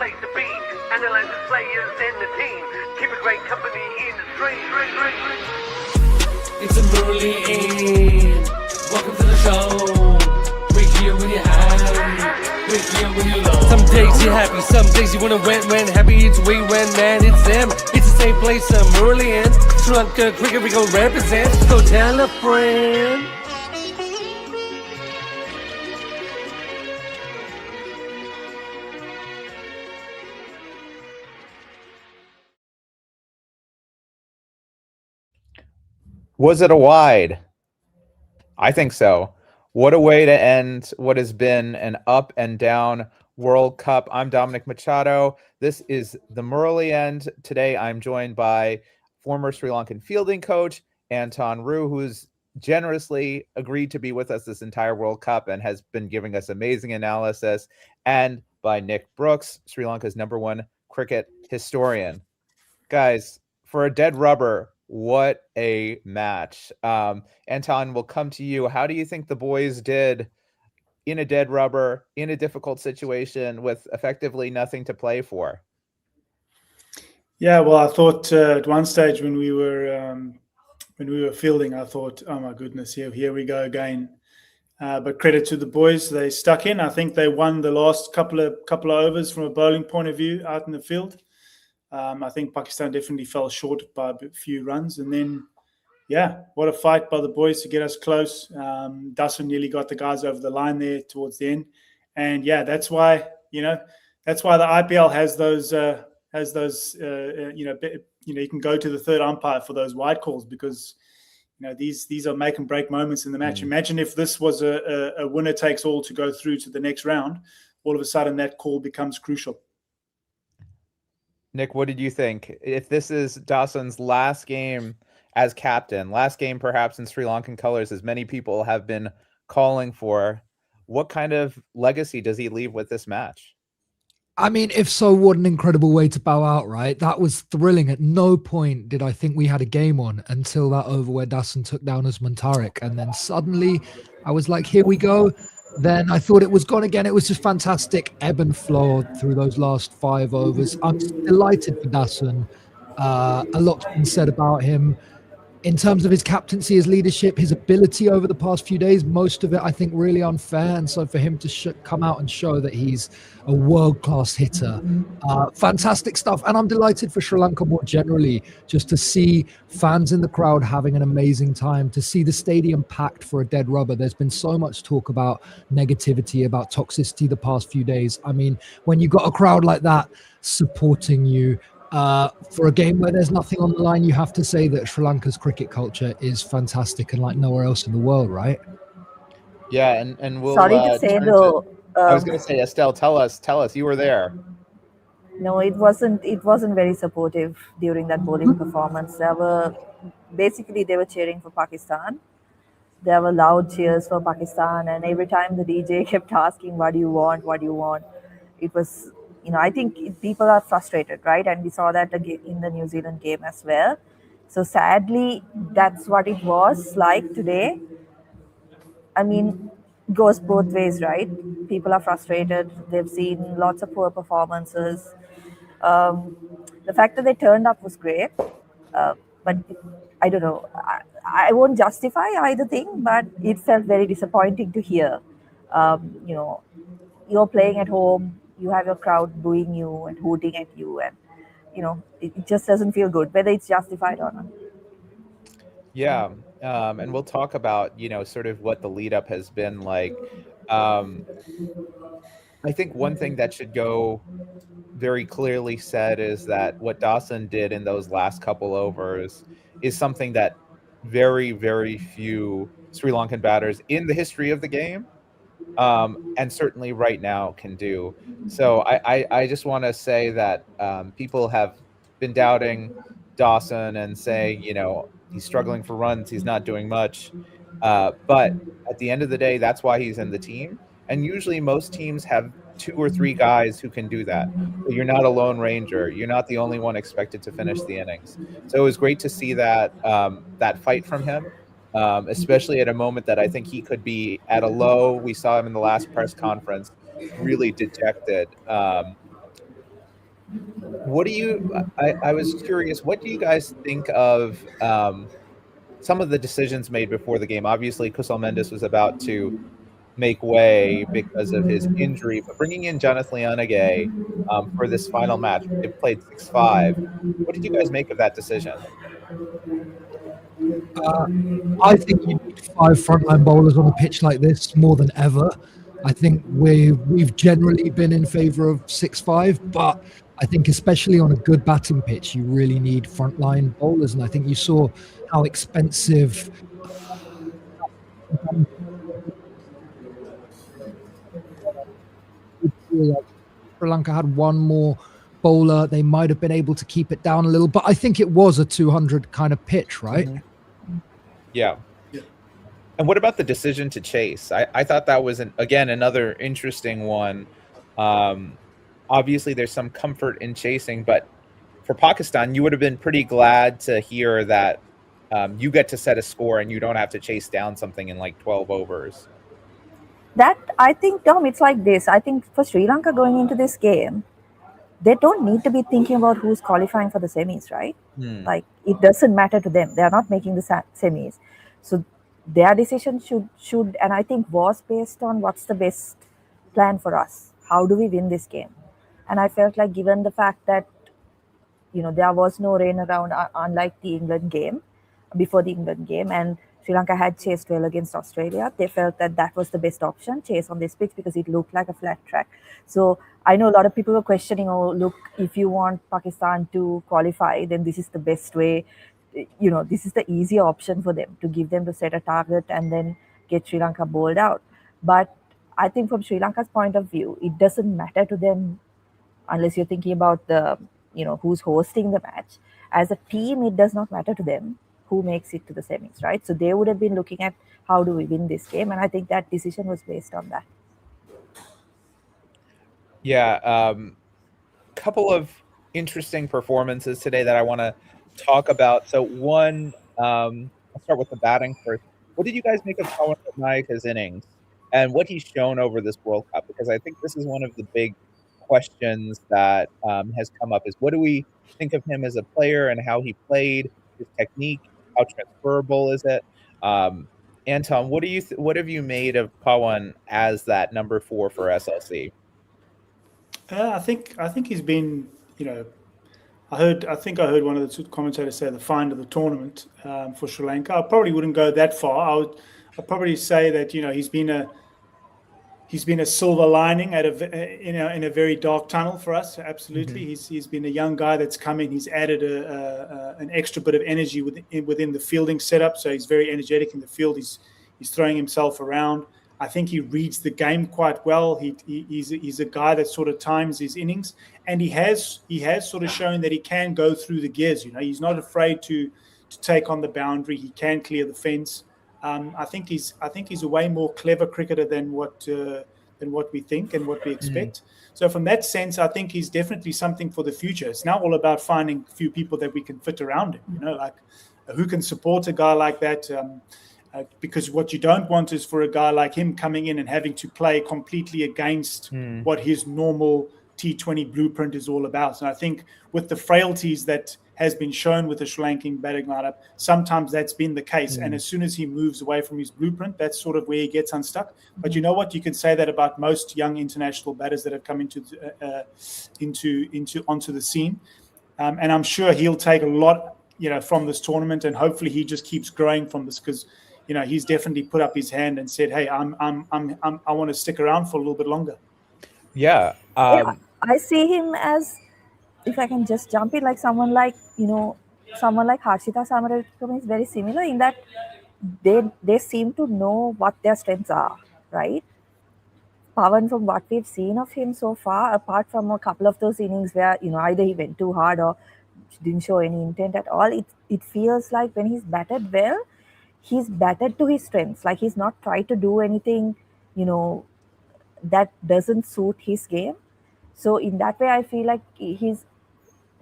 place to be. Analyze the players and the team. Keep a great company in the stream. It's a Murali End. Welcome to the show. We're here when you're high. We're here when you're low. Some days you're happy, some days you wanna when happy. It's we when man, it's them. It's the same place, Murali End. Sri Lanka cricket, we gon' represent. Go tell a friend. Was it a wide? I think so. What a way to end what has been an up and down World Cup. I'm Dominic Machado. This is the Murali End. Today I'm joined by former Sri Lankan fielding coach Anton Rue, who's generously agreed to be with us this entire World Cup and has been giving us amazing analysis, and by Nick Brooks, Sri Lanka's #1 cricket historian. Guys, for a dead rubber, what a match. Anton, we'll come to you. How do you think the boys did in a dead rubber, in a difficult situation with effectively nothing to play for? Yeah, well, I thought at one stage when we were fielding, I thought, oh my goodness, here we go again. But credit to the boys, they stuck in. I think they won the last couple of overs from a bowling point of view out in the field. I think Pakistan definitely fell short by a few runs. And then, yeah, what a fight by the boys to get us close. Dasun nearly got the guys over the line there towards the end. And, yeah, that's why the IPL has those, you can go to the third umpire for those wide calls because, these are make and break moments in the match. Imagine if this was a winner takes all to go through to the next round. All of a sudden, that call becomes crucial. Nick, what did you think? If this is Dasun's last game as captain, last game perhaps in Sri Lankan colors, as many people have been calling for, what kind of legacy does he leave with this match? I mean, if so, what an incredible way to bow out, right? That was thrilling. At no point did I think we had a game on until that over where Dasun took down Usman Tariq. And then suddenly I was like, here we go. Then I thought it was gone again. It was just fantastic ebb and flow through those last 5 overs. I'm delighted for Dasun. A lot's been said about him in terms of his captaincy, his leadership, his ability over the past few days. Most of it, I think, really unfair. And so for him to come out and show that he's a world-class hitter, fantastic stuff. And I'm delighted for Sri Lanka more generally, just to see fans in the crowd having an amazing time, to see the stadium packed for a dead rubber. There's been so much talk about negativity, about toxicity the past few days. I mean, when you got a crowd like that supporting you, for a game where there's nothing on the line, you have to say that Sri Lanka's cricket culture is fantastic and like nowhere else in the world, right? Yeah, and we'll. Sorry to say though. I was going to say, Estelle, tell us, you were there. No, it wasn't very supportive during that bowling performance. They were cheering for Pakistan. There were loud cheers for Pakistan, and every time the DJ kept asking, "What do you want? What do you want?" It was. I think people are frustrated, right? And we saw that in the New Zealand game as well. So sadly, that's what it was like today. I mean, it goes both ways, right? People are frustrated. They've seen lots of poor performances. The fact that they turned up was great. But I don't know. I won't justify either thing, but it felt very disappointing to hear. You're playing at home. You have your crowd booing you and hooting at you, and it just doesn't feel good, whether it's justified or not. Yeah, and we'll talk about sort of what the lead up has been like. I think one thing that should go very clearly said is that what Dasun did in those last couple overs is something that very, very few Sri Lankan batters in the history of the game and certainly right now can do. So I just want to say that people have been doubting Dasun and saying, he's struggling for runs, he's not doing much. But at the end of the day, that's why he's in the team. And usually most teams have 2 or 3 guys who can do that. So you're not a lone ranger. You're not the only one expected to finish the innings. So it was great to see that that fight from him. Especially at a moment that I think he could be at a low. We saw him in the last press conference, really dejected. What do you? I was curious. What do you guys think of some of the decisions made before the game? Obviously, Kusal Mendes was about to make way because of his injury, but bringing in Jonathan Leonage for this final match, they played 6-5. What did you guys make of that decision? Uh, I think you need 5 frontline bowlers on a pitch like this more than ever. I think we've generally been in favour of 6-5, but I think especially on a good batting pitch, you really need frontline bowlers, and I think you saw how expensive. Sri Lanka had one more bowler, they might have been able to keep it down a little, but I think it was a 200 kind of pitch, right? Yeah. And what about the decision to chase? I thought that was again another interesting one. Obviously, there's some comfort in chasing, but for Pakistan, you would have been pretty glad to hear that you get to set a score and you don't have to chase down something in like 12 overs. That, I think, Tom, it's like this. I think for Sri Lanka going into this game, they don't need to be thinking about who's qualifying for the semis, right? Like, it doesn't matter to them. They are not making the semis. So their decision should, and I think was based on what's the best plan for us. How do we win this game? And I felt like, given the fact that, there was no rain around, unlike the England game, before the England game, and Sri Lanka had chased well against Australia, they felt that that was the best option, chase on this pitch, because it looked like a flat track. So I know a lot of people were questioning, oh, look, if you want Pakistan to qualify, then this is the best way. This is the easier option for them, to give them to set a target and then get Sri Lanka bowled out. But I think from Sri Lanka's point of view, it doesn't matter to them unless you're thinking about the, who's hosting the match. As a team, it does not matter to them who makes it to the semis, right? So they would have been looking at how do we win this game, and I think that decision was based on that. Yeah, couple of interesting performances today that I want to talk about. So one, I'll start with the batting first. What did you guys make of Pawan Ratnayaka's innings and what he's shown over this World Cup? Because I think this is one of the big questions that has come up: is what do we think of him as a player and how he played, his technique, how transferable is it? Anton, what have you made of Pawan as that number 4 for SLC? I think he's been, I think I heard one of the commentators say the find of the tournament for Sri Lanka. I probably wouldn't go that far. I'd probably say that he's been a silver lining in a very dark tunnel for us. Absolutely, he's been a young guy that's come in. He's added an extra bit of energy within the fielding setup. So he's very energetic in the field. He's throwing himself around. I think he reads the game quite well. He's a guy that sort of times his innings, and he has sort of shown that he can go through the gears. He's not afraid to take on the boundary. He can clear the fence. I think he's a way more clever cricketer than what we think and what we expect. So from that sense, I think he's definitely something for the future. It's now all about finding a few people that we can fit around him. Like who can support a guy like that. Because what you don't want is for a guy like him coming in and having to play completely against what his normal T20 blueprint is all about. And I think with the frailties that has been shown with the Sri Lankan batting lineup, sometimes that's been the case. And as soon as he moves away from his blueprint, that's sort of where he gets unstuck. But you know what? You can say that about most young international batters that have come onto the scene. And I'm sure he'll take a lot, from this tournament, and hopefully he just keeps growing from this, because he's definitely put up his hand and said, "Hey, I want to stick around for a little bit longer." Yeah, I see him as, if I can just jump in, like someone like Harshita Samaravikram is very similar in that they seem to know what their strengths are, right? Pawan, from what we've seen of him so far, apart from a couple of those innings where either he went too hard or didn't show any intent at all, it feels like when he's batted well, he's batted to his strengths. Like he's not tried to do anything, that doesn't suit his game. So in that way, I feel like he's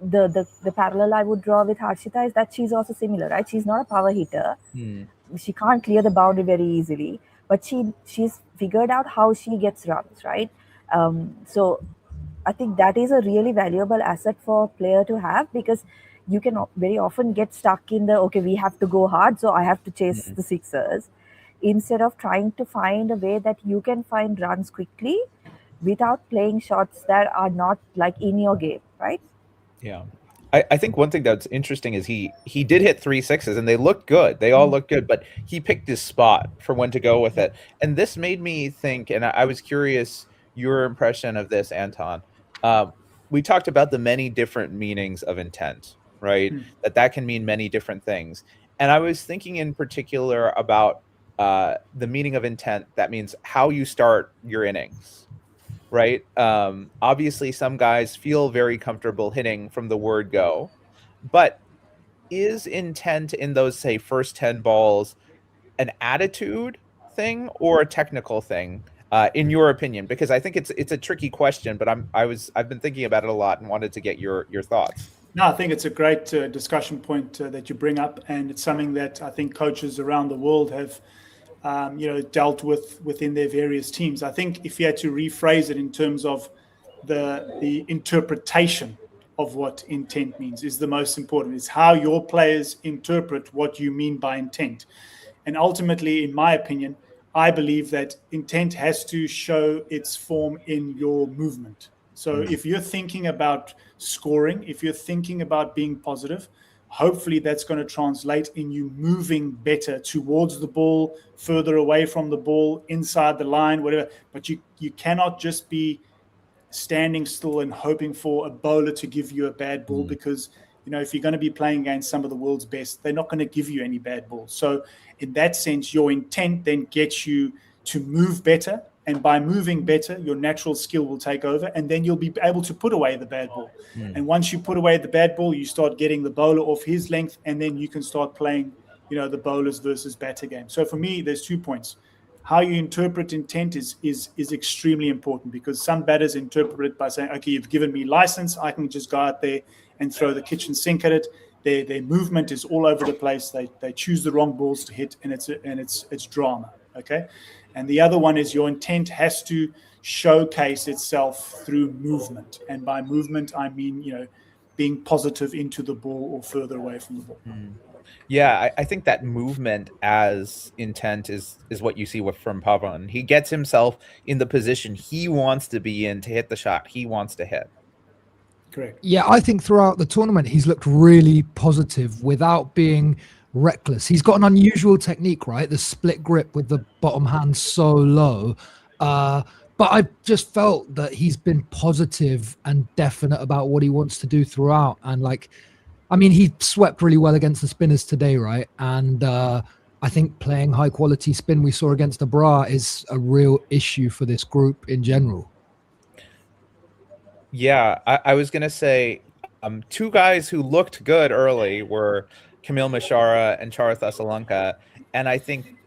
the parallel I would draw with Harshita is that she's also similar, right? She's not a power hitter. She can't clear the boundary very easily, but she's figured out how she gets runs, right? So I think that is a really valuable asset for a player to have, because you can very often get stuck in the, okay, we have to go hard, so I have to chase the sixers, instead of trying to find a way that you can find runs quickly without playing shots that are not like in your game, right? Yeah. I think one thing that's interesting is he did hit 3 sixes and they looked good. They all looked good, but he picked his spot for when to go with it. And this made me think, and I was curious your impression of this, Anton. We talked about the many different meanings of intent, right? That can mean many different things. And I was thinking in particular about the meaning of intent that means how you start your innings, right? Obviously, some guys feel very comfortable hitting from the word go, but is intent in those, say, first 10 balls an attitude thing or a technical thing, in your opinion? Because I think it's a tricky question, but I've been thinking about it a lot and wanted to get your thoughts. No, I think it's a great discussion point that you bring up, and it's something that I think coaches around the world have dealt with within their various teams. I think if you had to rephrase it in terms of the interpretation of what intent means is the most important. It's how your players interpret what you mean by intent. And ultimately, in my opinion, I believe that intent has to show its form in your movement. So if you're thinking about scoring, if you're thinking about being positive, hopefully that's going to translate in you moving better towards the ball, further away from the ball, inside the line, whatever. But you cannot just be standing still and hoping for a bowler to give you a bad ball, because if you're going to be playing against some of the world's best, they're not going to give you any bad balls. So in that sense, your intent then gets you to move better. And by moving better, your natural skill will take over, and then you'll be able to put away the bad ball. And once you put away the bad ball, you start getting the bowler off his length, and then you can start playing, the bowlers versus batter game. So for me, there's 2 points. How you interpret intent is extremely important, because some batters interpret it by saying, okay, you've given me license, I can just go out there and throw the kitchen sink at it. Their movement is all over the place. They choose the wrong balls to hit, and it's drama. Okay. And the other one is your intent has to showcase itself through movement. And by movement, I mean, being positive into the ball or further away from the ball. Yeah, I think that movement as intent is what you see from Pavan. He gets himself in the position he wants to be in to hit the shot he wants to hit. Correct. Yeah, I think throughout the tournament, he's looked really positive without being reckless. He's got an unusual technique, right? The split grip with the bottom hand so low. But I just felt that he's been positive and definite about what he wants to do throughout. And he swept really well against the spinners today, right? And I think playing high quality spin we saw against Abra is a real issue for this group in general. Yeah, I was going to say 2 guys who looked good early were Kamil Mishara and Charith Asalanka. And I think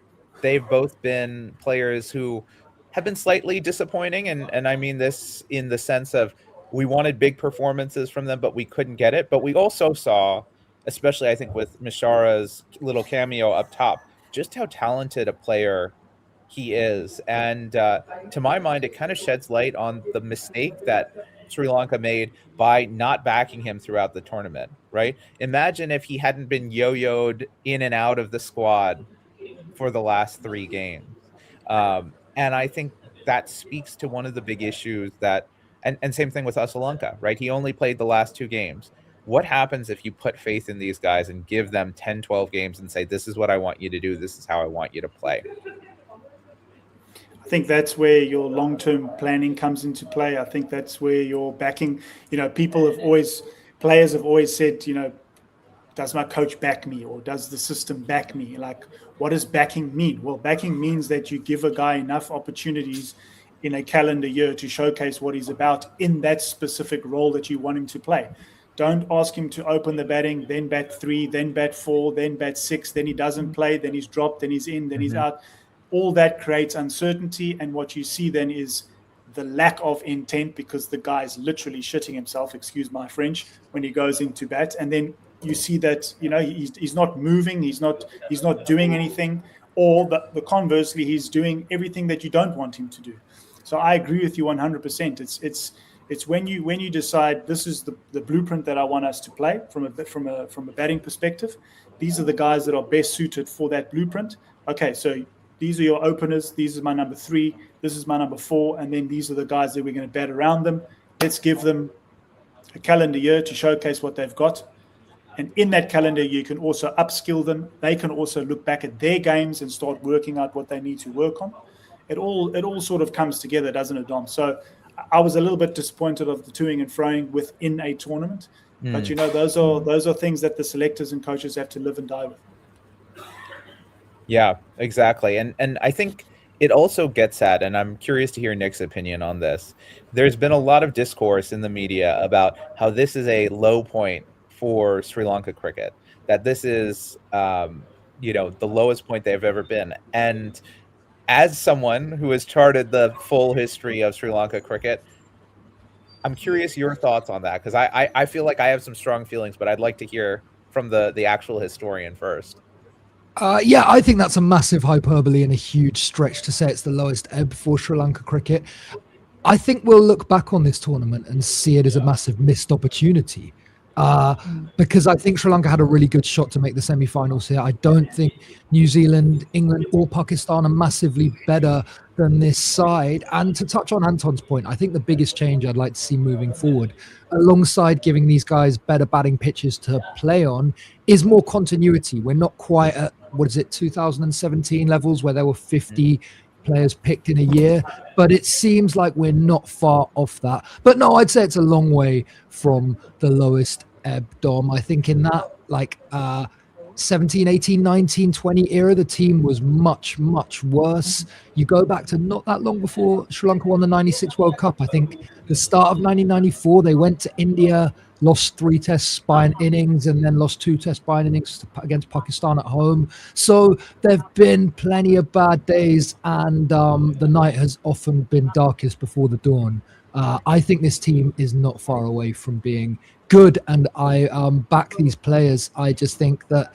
they've both been players who have been slightly disappointing. And I mean this in the sense of we wanted big performances from them, but we couldn't get it. But we also saw, especially I think with Mishara's little cameo up top, just how talented a player he is. And to my mind, it kind of sheds light on the mistake that Sri Lanka made by not backing him throughout the tournament, right? Imagine if he hadn't been yo-yoed in and out of the squad for the last 3 games. And I think that speaks to one of the big issues that, and same thing with Asalanka, right? He only played the last 2 games. What happens if you put faith in these guys and give them 10, 12 games and say, this is what I want you to do, this is how I want you to play? I think that's where your long-term planning comes into play. I think that's where your backing, players have always said, does my coach back me, or does the system back me? Like, what does backing mean? Well, backing means that you give a guy enough opportunities in a calendar year to showcase what he's about in that specific role that you want him to play. Don't ask him to open the batting, then bat 3, then bat 4, then bat 6, then he doesn't play, then he's dropped, then he's in, then he's out. All that creates uncertainty, and what you see then is the lack of intent, because the guy's literally shitting himself, excuse my French, when he goes into bat. And then you see that he's not moving, he's not doing anything, or the conversely, he's doing everything that you don't want him to do. So I agree with you 100%. It's It's when you decide this is the blueprint that I want us to play from a batting perspective. These are the guys that are best suited for that blueprint. Okay, so these are your openers. These is my number 3. This is my number 4, and then these are the guys that we're going to bat around them. Let's give them a calendar year to showcase what they've got. And in that calendar, you can also upskill them. They can also look back at their games and start working out what they need to work on. It all sort of comes together, doesn't it, Dom? So I was a little bit disappointed of the toing and froing within a tournament. But, those are things that the selectors and coaches have to live and die with. Yeah, exactly. And I think it also gets at, and I'm curious to hear Nick's opinion on this, there's been a lot of discourse in the media about how this is a low point for Sri Lanka cricket, that this is, the lowest point they've ever been. And as someone who has charted the full history of Sri Lanka cricket, I'm curious your thoughts on that, because I feel like I have some strong feelings, but I'd like to hear from the actual historian first. Yeah, I think that's a massive hyperbole and a huge stretch to say it's the lowest ebb for Sri Lanka cricket. I think we'll look back on this tournament and see it as a massive missed opportunity. Because I think Sri Lanka had a really good shot to make the semi-finals here. I don't think New Zealand, England, or Pakistan are massively better than this side. And to touch on Anton's point, I think the biggest change I'd like to see moving forward, alongside giving these guys better batting pitches to play on, is more continuity. We're not quite at, 2017 levels where there were 50 players picked in a year, but it seems like we're not far off that. But no, I'd say it's a long way from the lowest ebb, Dom. I think in that 17, 18, 19, 20 era, the team was much, much worse. You go back to not that long before Sri Lanka won the 96 World Cup. I think the start of 1994, they went to India, lost 3 test by innings, and then lost 2 test by innings against Pakistan at home. So there have been plenty of bad days, and the night has often been darkest before the dawn. I think this team is not far away from being good, and I back these players. I just think that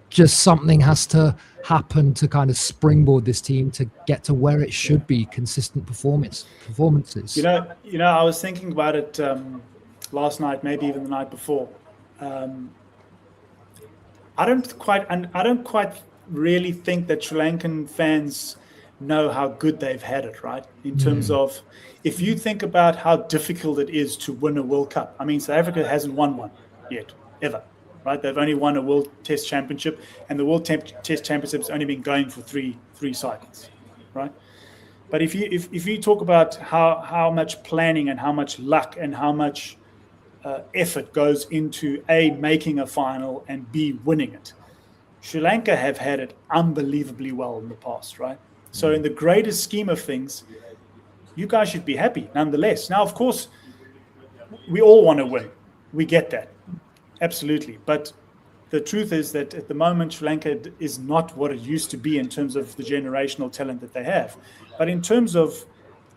just something has to happen to kind of springboard this team to get to where it should be, consistent performances. I was thinking about it last night, maybe even the night before. I don't quite really think that Sri Lankan fans know how good they've had it, right? In terms of, if you think about how difficult it is to win a World Cup. I mean, South Africa hasn't won one yet, ever, right? They've only won a World Test Championship, and the World Test Championship's only been going for three cycles, right? But if you talk about how much planning and how much luck and how much effort goes into A, making a final, and B, winning it, Sri Lanka have had it unbelievably well in the past, right? So in the greater scheme of things, you guys should be happy nonetheless. Now, of course, we all want to win. We get that. Absolutely. But the truth is that at the moment, Sri Lanka is not what it used to be in terms of the generational talent that they have. But in terms of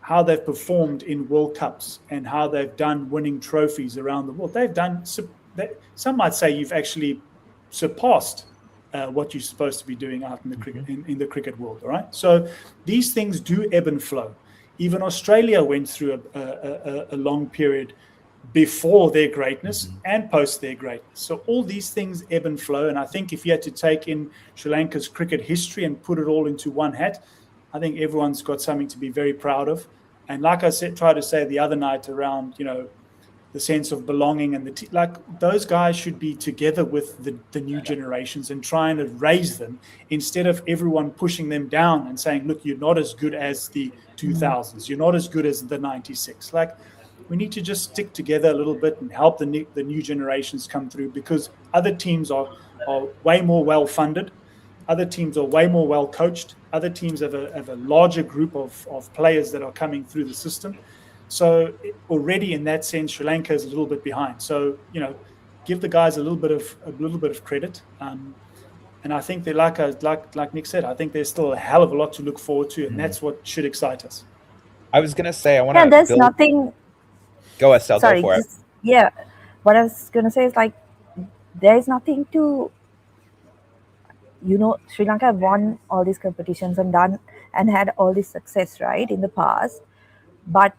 how they've performed in World Cups and how they've done winning trophies around the world, they've done, some might say you've actually surpassed what you're supposed to be doing out in the cricket in the cricket world. All right. So these things do ebb and flow. Even Australia went through a long period before their greatness and post their greatness. So all these things ebb and flow. And I think if you had to take in Sri Lanka's cricket history and put it all into one hat, I think everyone's got something to be very proud of. And like I said, tried to say the other night around, the sense of belonging and those guys should be together with the new generations and trying to raise them instead of everyone pushing them down and saying, look, you're not as good as the 2000s. You're not as good as the 96. We need to just stick together a little bit and help the new generations come through, because other teams are way more well-funded. Other teams are way more well-coached. Other teams have a larger group of players that are coming through the system. So already in that sense, Sri Lanka is a little bit behind. So, give the guys a little bit of credit. And I think they like Nick said, I think there's still a hell of a lot to look forward to, and that's what should excite us. I was going to say, I want to... Yeah, there's nothing... Go, Estelle, Sorry, go for it. Yeah, what I was going to say is there's nothing to... Sri Lanka have won all these competitions and had all this success, right, in the past. But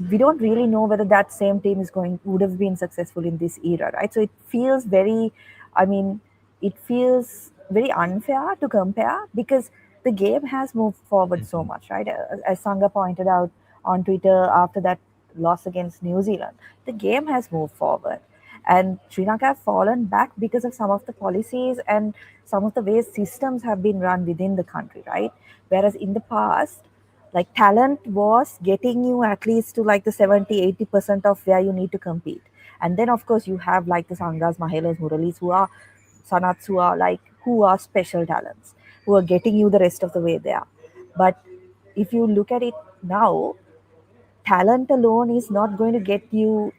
we don't really know whether that same team would have been successful in this era, right? So it feels very, I mean, it feels very unfair to compare because the game has moved forward so much, right? As Sangha pointed out on Twitter after that loss against New Zealand, the game has moved forward. And Sri Lanka have fallen back because of some of the policies and some of the ways systems have been run within the country, right? Whereas in the past, like talent was getting you at least to like the 70-80% of where you need to compete. And then of course you have like the Sangas, Mahelas, Muralis who are Sanats who are special talents, who are getting you the rest of the way there. But if you look at it now, talent alone is not going to get you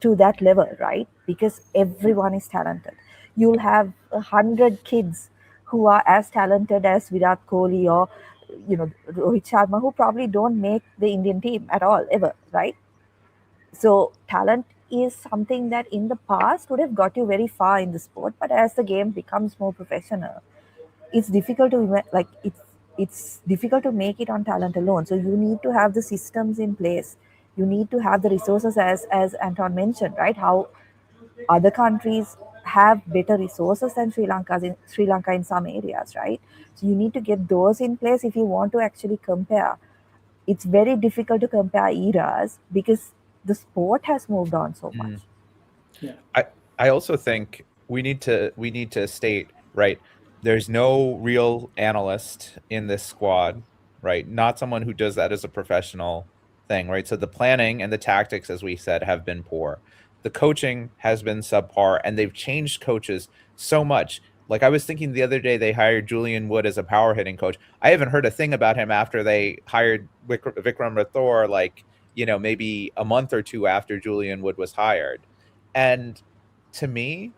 to that level, right? Because everyone is talented. You'll have 100 kids who are as talented as Virat Kohli or Rohit Sharma, who probably don't make the Indian team at all ever, right? So talent is something that in the past would have got you very far in the sport, but as the game becomes more professional, it's difficult to it's difficult to make it on talent alone. So you need to have the systems in place. You need to have the resources, as Anton mentioned, right? How other countries have better resources than Sri Lanka in some areas, right? So you need to get those in place if you want to actually compare. It's very difficult to compare eras because the sport has moved on so much. Yeah. I also think we need to state, right, there's no real analyst in this squad, right? Not someone who does that as a professional thing, right? So the planning and the tactics, as we said, have been poor. The coaching has been subpar, and they've changed coaches so much. Like I was thinking the other day, they hired Julian Wood as a power hitting coach. I haven't heard a thing about him after they hired Vikram Rathore, like, maybe a month or two after Julian Wood was hired. And to me,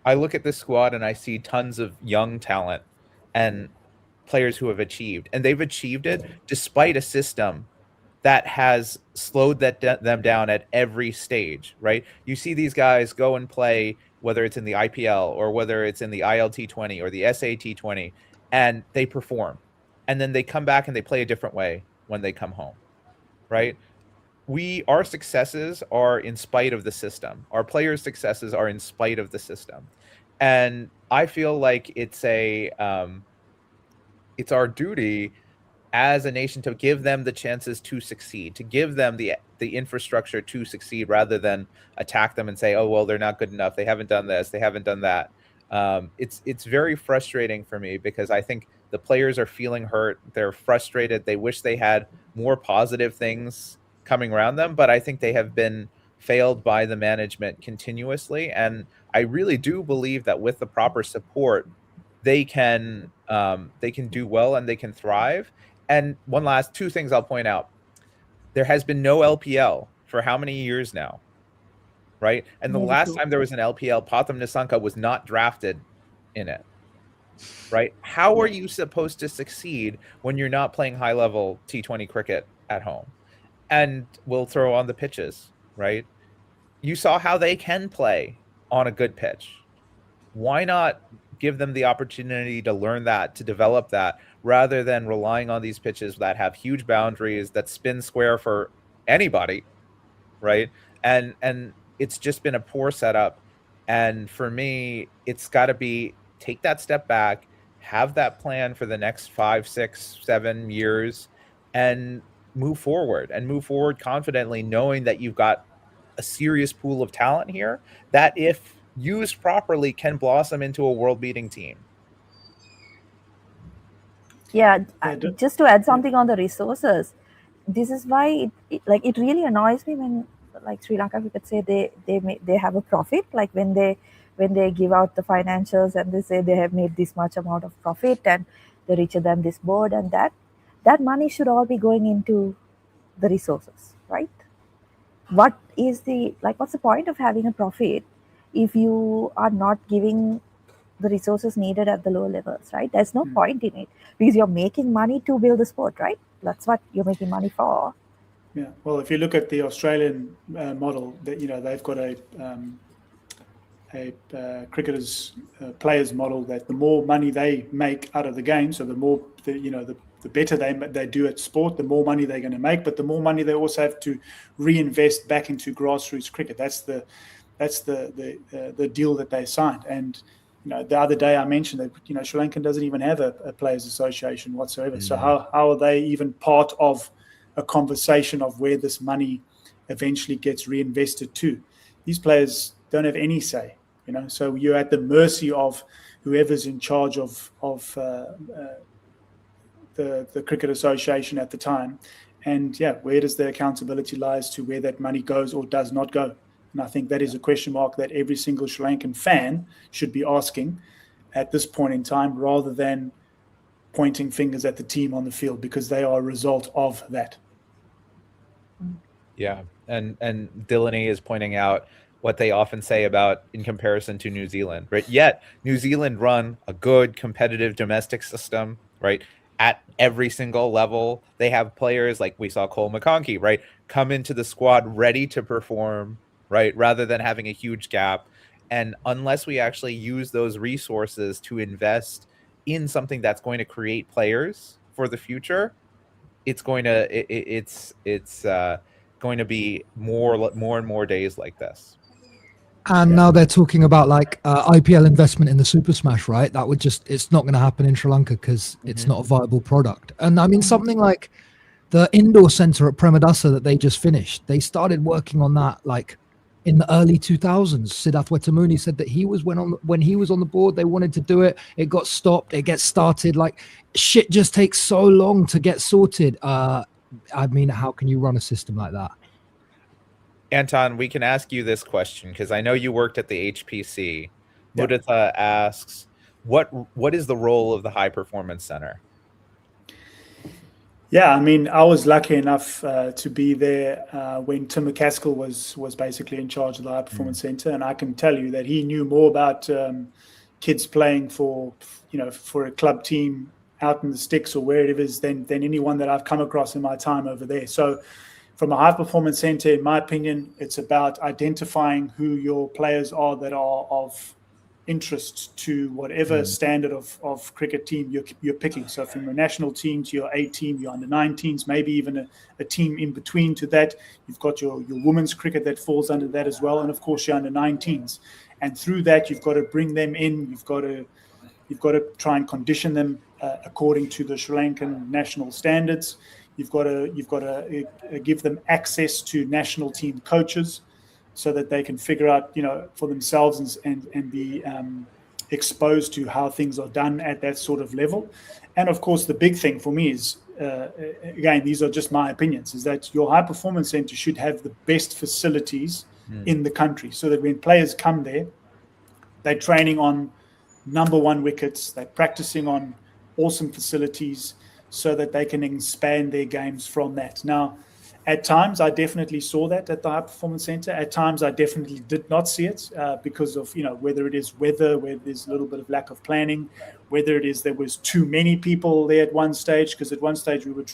I look at this squad and I see tons of young talent and players who have achieved, and they've achieved it despite a system that has slowed them down at every stage, right? You see these guys go and play, whether it's in the IPL or whether it's in the ILT20 or the SAT20, and they perform. And then they come back and they play a different way when they come home, right? Our successes are in spite of the system. Our players' successes are in spite of the system. And I feel like it's our duty as a nation to give them the chances to succeed, to give them the infrastructure to succeed, rather than attack them and say, oh, well, they're not good enough, they haven't done this, they haven't done that. It's very frustrating for me because I think the players are feeling hurt, they're frustrated, they wish they had more positive things coming around them, but I think they have been failed by the management continuously. And I really do believe that with the proper support, they can do well and they can thrive. And two things I'll point out. There has been no LPL for how many years now, right? And the last time there was an LPL, Patham Nissanka was not drafted in it, right? How are you supposed to succeed when you're not playing high-level T20 cricket at home? And we'll throw on the pitches, right? You saw how they can play on a good pitch. Why not give them the opportunity to learn that, to develop that, rather than relying on these pitches that have huge boundaries, that spin square for anybody, right? And it's just been a poor setup. And for me, it's got to be take that step back, have that plan for the next 5, 6, 7 years, and move forward confidently, knowing that you've got a serious pool of talent here that, if used properly, can blossom into a world-beating team. Yeah, just to add something on the resources, this is why it really annoys me when like Sri Lanka cricket say they have a profit, like when they give out the financials and they say they have made this much amount of profit and they're richer than this board, and that money should all be going into the resources, right? What's the point of having a profit if you are not giving the resources needed at the lower levels, right? There's no point in it because you're making money to build the sport, right? That's what you're making money for. Yeah. Well, if you look at the Australian model, that they've got a cricketers players model that the more money they make out of the game, so the more the the better they do at sport, the more money they're going to make, but the more money they also have to reinvest back into grassroots cricket. That's the deal that they signed. And the other day I mentioned that Sri Lanka doesn't even have a players' association whatsoever. So how are they even part of a conversation of where this money eventually gets reinvested to? These players don't have any say. So you're at the mercy of whoever's in charge of the Cricket Association at the time. And where does the accountability lie as to where that money goes or does not go? And I think that is a question mark that every single Sri Lankan fan should be asking at this point in time, rather than pointing fingers at the team on the field, because they are a result of that. Yeah, and Delaney is pointing out what they often say about in comparison to New Zealand, right? Yet New Zealand run a good competitive domestic system, right? At every single level, they have players like we saw Cole McConkey, right, come into the squad ready to perform, right, rather than having a huge gap. And unless we actually use those resources to invest in something that's going to create players for the future, it's going to going to be more and more days like this. And now they're talking about like IPL investment in the Super Smash, right? That would it's not going to happen in Sri Lanka because it's not a viable product. And I mean, something like the indoor center at Premadasa that they just finished, they started working on that like in the early 2000s. Siddharth Wetamuni said that when he was on the board, they wanted to do it. It got stopped. It gets started. Like shit just takes so long to get sorted. I mean, how can you run a system like that? Anton, we can ask you this question because I know you worked at the HPC. Mudita asks, what is the role of the High Performance Center? Yeah, I mean, I was lucky enough to be there when Tim McCaskill was basically in charge of the High Performance Center, and I can tell you that he knew more about kids playing for a club team out in the sticks or where it is than anyone that I've come across in my time over there. So from a high performance center, in my opinion, it's about identifying who your players are that are of interest to whatever standard of cricket team you're picking. So from your national team to your A team, your under 19s, maybe even a team in between to that. You've got your women's cricket that falls under that as well. And of course, your under 19s. And through that, you've got to bring them in. You've got to try and condition them according to the Sri Lankan national standards. You've got to give them access to national team coaches so that they can figure out, for themselves and be exposed to how things are done at that sort of level. And of course, the big thing for me is, again, these are just my opinions, is that your high performance center should have the best facilities in the country, so that when players come there, they're training on number one wickets, they're practicing on awesome facilities, so that they can expand their games from that. Now, at times, I definitely saw that at the High Performance Center. At times, I definitely did not see it because of, whether it is weather, where there's a little bit of lack of planning, whether it is there was too many people there at one stage, because at one stage we would,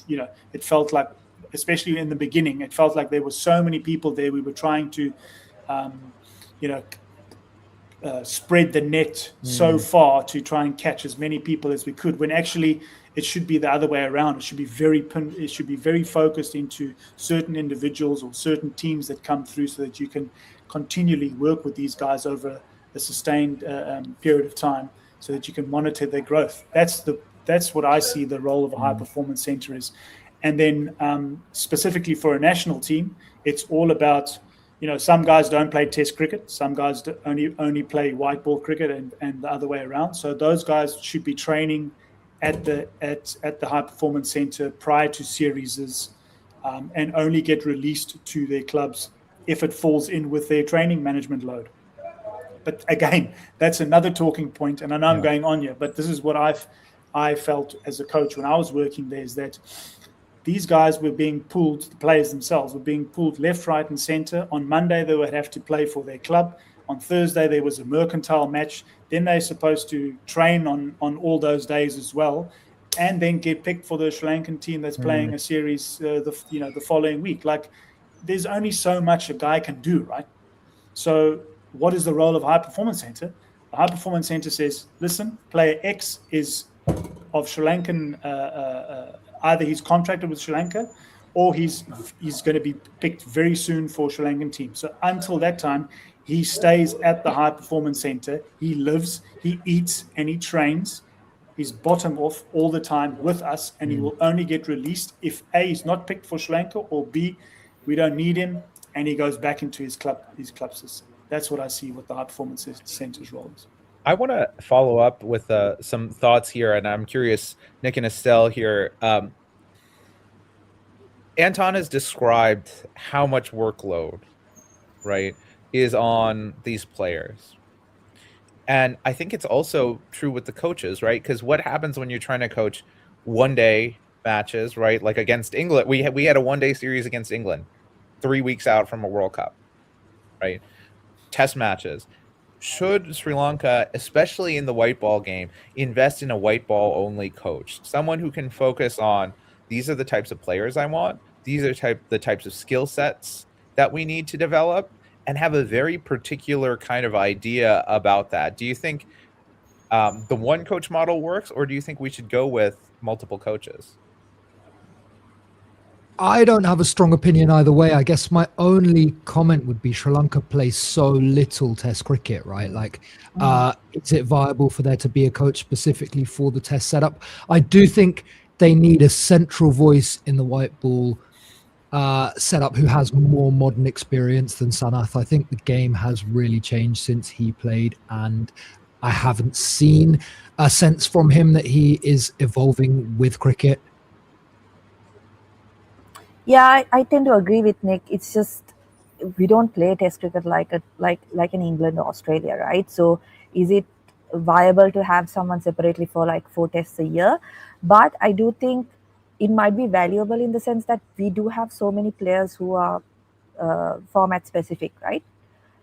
it felt like, especially in the beginning, it felt like there were so many people there. We were trying to, spread the net so far to try and catch as many people as we could, when actually it should be the other way around. It should be very focused into certain individuals or certain teams that come through, so that you can continually work with these guys over a sustained period of time, so that you can monitor their growth. That's what I see the role of a high performance center is. And then specifically for a national team, it's all about, some guys don't play test cricket, some guys only play white ball cricket, and the other way around. So those guys should be training at the high performance center prior to series, and only get released to their clubs if it falls in with their training management load. But again, that's another talking point, and I know I'm going on here, but this is what I felt as a coach when I was working there, is that these guys were being pulled, the players themselves were being pulled left, right, and center. On Monday, they would have to play for their club. On Thursday, there was a mercantile match. Then they're supposed to train on all those days as well, and then get picked for the Sri Lankan team that's playing a series the following week. Like, there's only so much a guy can do, right? So what is the role of High Performance Center? The High Performance Center says, listen, player X is of Sri Lankan, either he's contracted with Sri Lanka or he's going to be picked very soon for Sri Lankan team. So until that time, he stays at the high performance center. He lives, he eats, and he trains. He's bottom off all the time with us, and he will only get released if A, he's not picked for Sri Lanka, or B, we don't need him and he goes back into his club system. That's what I see what the high performance center's role is. I want to follow up with some thoughts here, and I'm curious, Nick and Estelle here. Anton has described how much workload, right, is on these players. And I think it's also true with the coaches, right? Because what happens when you're trying to coach one-day matches, right? Like against England, we had a one-day series against England, 3 weeks out from a World Cup, right? Test matches. Should Sri Lanka, especially in the white ball game, invest in a white ball only coach? Someone who can focus on, these are the types of players I want, these are the types of skill sets that we need to develop, and have a very particular kind of idea about that. Do you think the one coach model works, or do you think we should go with multiple coaches? I don't have a strong opinion either way. I guess my only comment would be Sri Lanka plays so little test cricket, right? Like, is it viable for there to be a coach specifically for the test setup? I do think they need a central voice in the white ball setup who has more modern experience than Sanath. I think the game has really changed since he played, and I haven't seen a sense from him that he is evolving with cricket. Yeah, I tend to agree with Nick. It's just we don't play Test cricket like in England or Australia, right? So is it viable to have someone separately for like 4 tests a year? But I do think it might be valuable in the sense that we do have so many players who are format specific, right?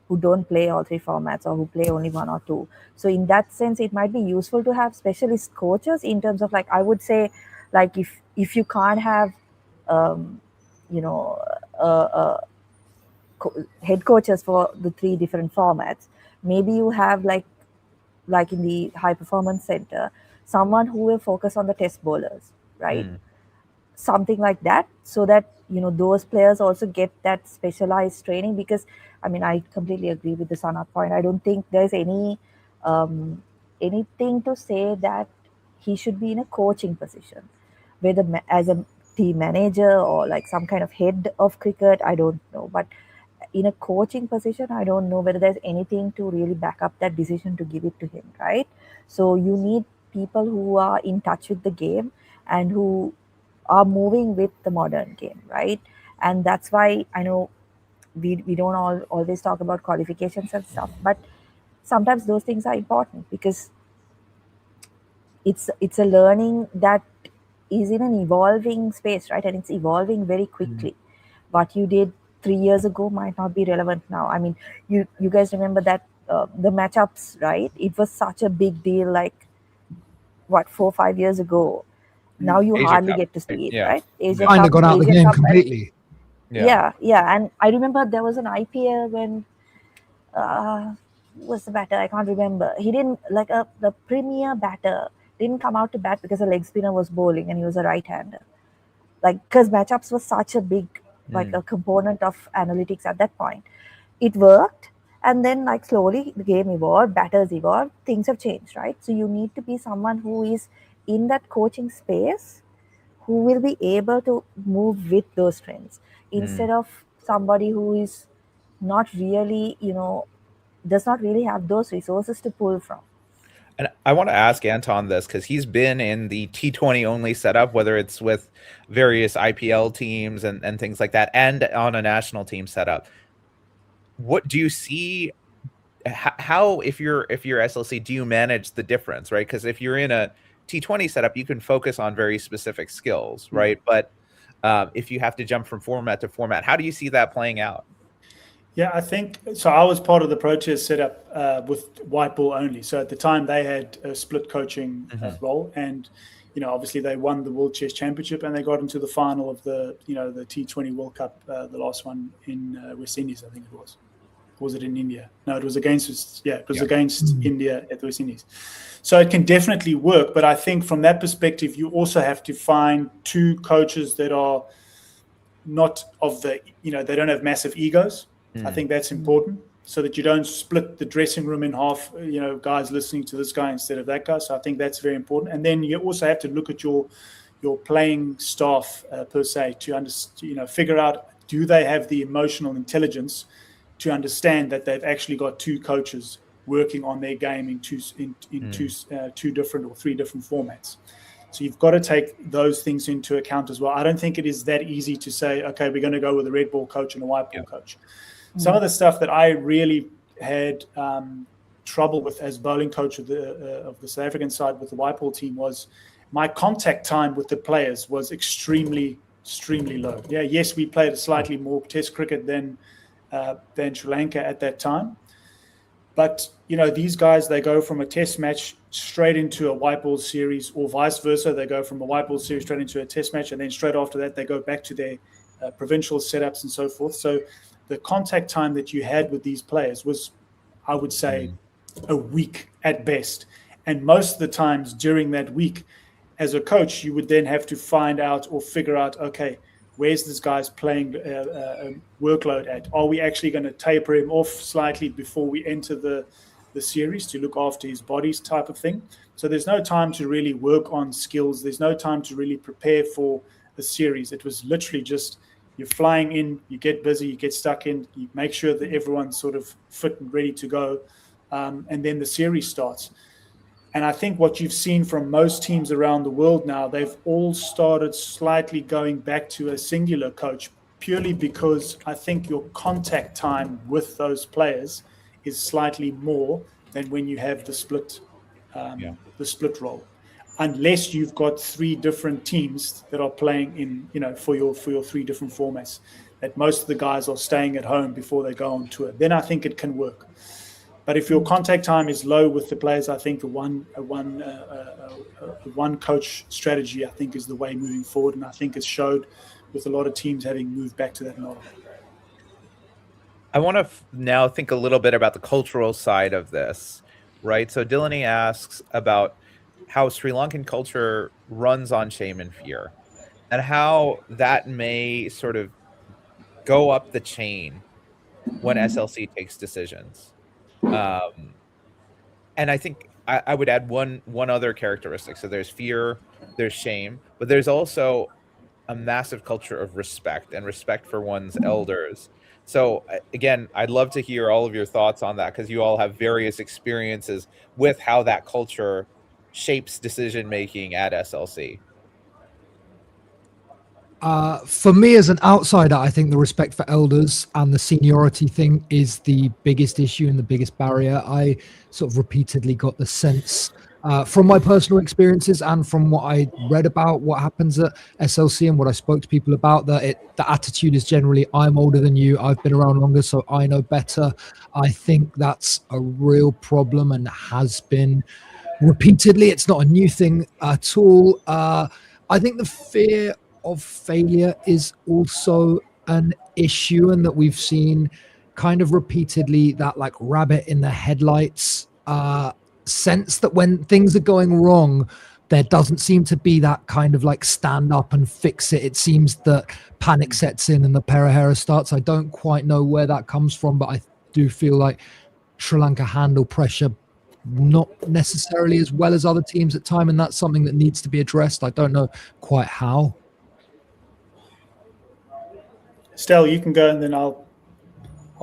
Who don't play all 3 formats or who play only 1 or 2. So in that sense, it might be useful to have specialist coaches in terms of, like, I would say, like if you can't have head coaches for the 3 different formats, maybe you have like in the high performance center, someone who will focus on the test bowlers, right? Something like that, so that those players also get that specialized training. Because I mean, I completely agree with the Sanath point. I don't think there's any anything to say that he should be in a coaching position, whether as a team manager or like some kind of head of cricket, I don't know. But in a coaching position, I don't know whether there's anything to really back up that decision to give it to him, right? So you need people who are in touch with the game and who are moving with the modern game, right? And that's why I know we don't always talk about qualifications and stuff, but sometimes those things are important because it's a learning that is in an evolving space, right? And it's evolving very quickly. What you did 3 years ago might not be relevant now. I mean, you guys remember that the matchups, right? It was such a big deal, like 4 or 5 years ago. Now you Asia hardly Cup, get to see it, yeah. right? Asia Kind of Cup, got out of the Asia game Cup, completely. Yeah. And I remember there was an IPL when who was the batter? I can't remember. He didn't, like the premier batter didn't come out to bat because a leg spinner was bowling and he was a right-hander. Like, because matchups was such a big, like a component of analytics at that point. It worked, and then like slowly the game evolved, batters evolved, things have changed, right? So you need to be someone who is in that coaching space, who will be able to move with those trends, instead of somebody who is not really, does not really have those resources to pull from. And I want to ask Anton this because he's been in the T20 only setup, whether it's with various IPL teams and things like that, and on a national team setup. What do you see? How, if you're SLC, do you manage the difference, right? Because if you're in a T20 setup, you can focus on very specific skills, right? But if you have to jump from format to format, how do you see that playing out? Yeah, I think so. I was part of the Proteas setup with white ball only. So at the time, they had a split coaching role, and obviously they won the World Chess Championship and they got into the final of the the T20 World Cup, the last one in West Indies, I think it was, was it in India? No, it was against Yeah. against India at the West Indies. So it can definitely work, but I think from that perspective, you also have to find two coaches that are not of the, they don't have massive egos. I think that's important, so that you don't split the dressing room in half, guys listening to this guy instead of that guy. So I think that's very important. And then you also have to look at your playing staff per se, to figure out, do they have the emotional intelligence to understand that they've actually got two coaches working on their game in two different or three different formats. So you've got to take those things into account as well. I don't think it is that easy to say, okay, we're going to go with a red ball coach and a white ball coach. Some of the stuff that I really had trouble with as bowling coach of the South African side with the white ball team was my contact time with the players was extremely low. Yes, we played slightly more Test cricket than Sri Lanka at that time. But, these guys, they go from a Test match straight into a white ball series, or vice versa. They go from a white ball series straight into a Test match, and then straight after that, they go back to their provincial setups and so forth. So the contact time that you had with these players was, I would say, a week at best. And most of the times during that week, as a coach, you would then have to find out or figure out, okay, where's this guy's playing workload at? Are we actually going to taper him off slightly before we enter the series to look after his bodies type of thing? So there's no time to really work on skills. There's no time to really prepare for the series. It was literally just, you're flying in, you get busy, you get stuck in, you make sure that everyone's sort of fit and ready to go, and then the series starts. And I think what you've seen from most teams around the world now, they've all started slightly going back to a singular coach, purely because I think your contact time with those players is slightly more than when you have the split role, unless you've got three different teams that are playing in, for your three different formats, that most of the guys are staying at home before they go on tour. Then I think it can work. But if your contact time is low with the players, I think a one coach strategy, I think, is the way moving forward. And I think it's showed with a lot of teams having moved back to that model. I want to now think a little bit about the cultural side of this, right? So Dilani asks about how Sri Lankan culture runs on shame and fear, and how that may sort of go up the chain when SLC takes decisions. And I think I would add one other characteristic. So there's fear, there's shame, but there's also a massive culture of respect and respect for one's elders. So again, I'd love to hear all of your thoughts on that, because you all have various experiences with how that culture shapes decision making at SLC. For me as an outsider, I think the respect for elders and the seniority thing is the biggest issue and the biggest barrier. I sort of repeatedly got the sense from my personal experiences and from what I read about what happens at SLC and what I spoke to people about, that the attitude is generally, I'm older than you, I've been around longer, so I know better. I think that's a real problem and has been repeatedly. It's not a new thing at all. I think the fear of failure is also an issue, and that we've seen kind of repeatedly that like rabbit in the headlights sense that when things are going wrong, there doesn't seem to be that kind of like stand up and fix it. It seems that panic sets in and the perahera starts. I don't quite know where that comes from, but I do feel like Sri Lanka handle pressure not necessarily as well as other teams at time, and that's something that needs to be addressed. I don't know quite how. Stell, you can go, and then I'll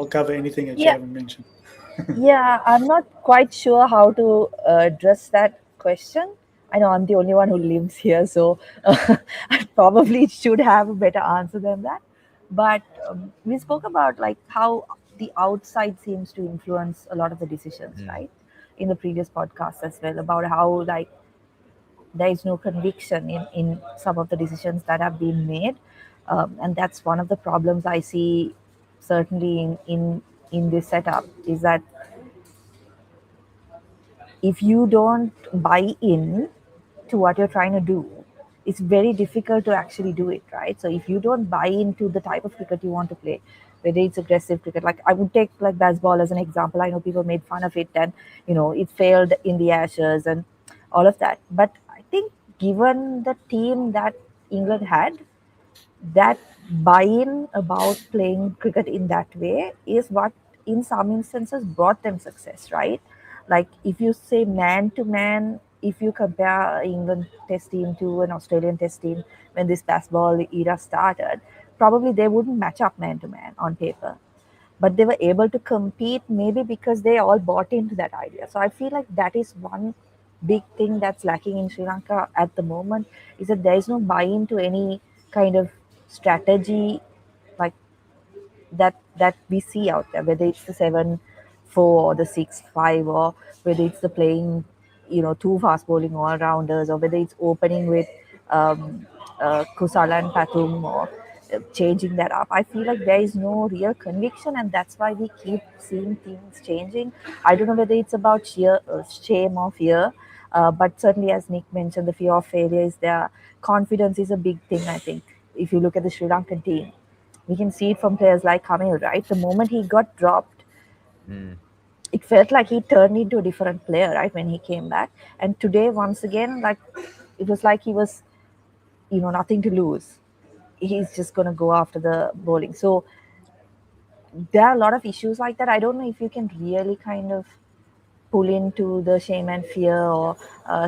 cover anything that you haven't mentioned. Yeah, I'm not quite sure how to address that question. I know I'm the only one who lives here, so I probably should have a better answer than that. But we spoke about like how the outside seems to influence a lot of the decisions, right? In the previous podcast as well, about how like there is no conviction in some of the decisions that have been made. And that's one of the problems I see certainly in this setup, is that if you don't buy in to what you're trying to do, it's very difficult to actually do it, right? So if you don't buy into the type of cricket you want to play, whether it's aggressive cricket, like I would take like baseball as an example. I know people made fun of it, and it failed in the Ashes and all of that. But I think given the team that England had, that buy-in about playing cricket in that way is what in some instances brought them success, right? Like if you say man to man, if you compare England test team to an Australian test team when this basketball era started, probably they wouldn't match up man to man on paper, but they were able to compete maybe because they all bought into that idea. So I feel like that is one big thing that's lacking in Sri Lanka at the moment, is that there is no buy-in to any kind of strategy like that we see out there, whether it's the 7-4 or the 6-5, or whether it's the playing, two fast bowling all rounders, or whether it's opening with um, Kusala and Patum, or changing that up. I feel like there is no real conviction, and that's why we keep seeing things changing. I don't know whether it's about sheer shame or fear, but certainly, as Nick mentioned, the fear of failure is there. Confidence is a big thing, I think. If you look at the Sri Lankan team, we can see it from players like Kamil, right? The moment he got dropped, it felt like he turned into a different player, right, when he came back. And today, once again, like it was like he was, nothing to lose. He's just going to go after the bowling. So there are a lot of issues like that. I don't know if you can really kind of pull into the shame and fear or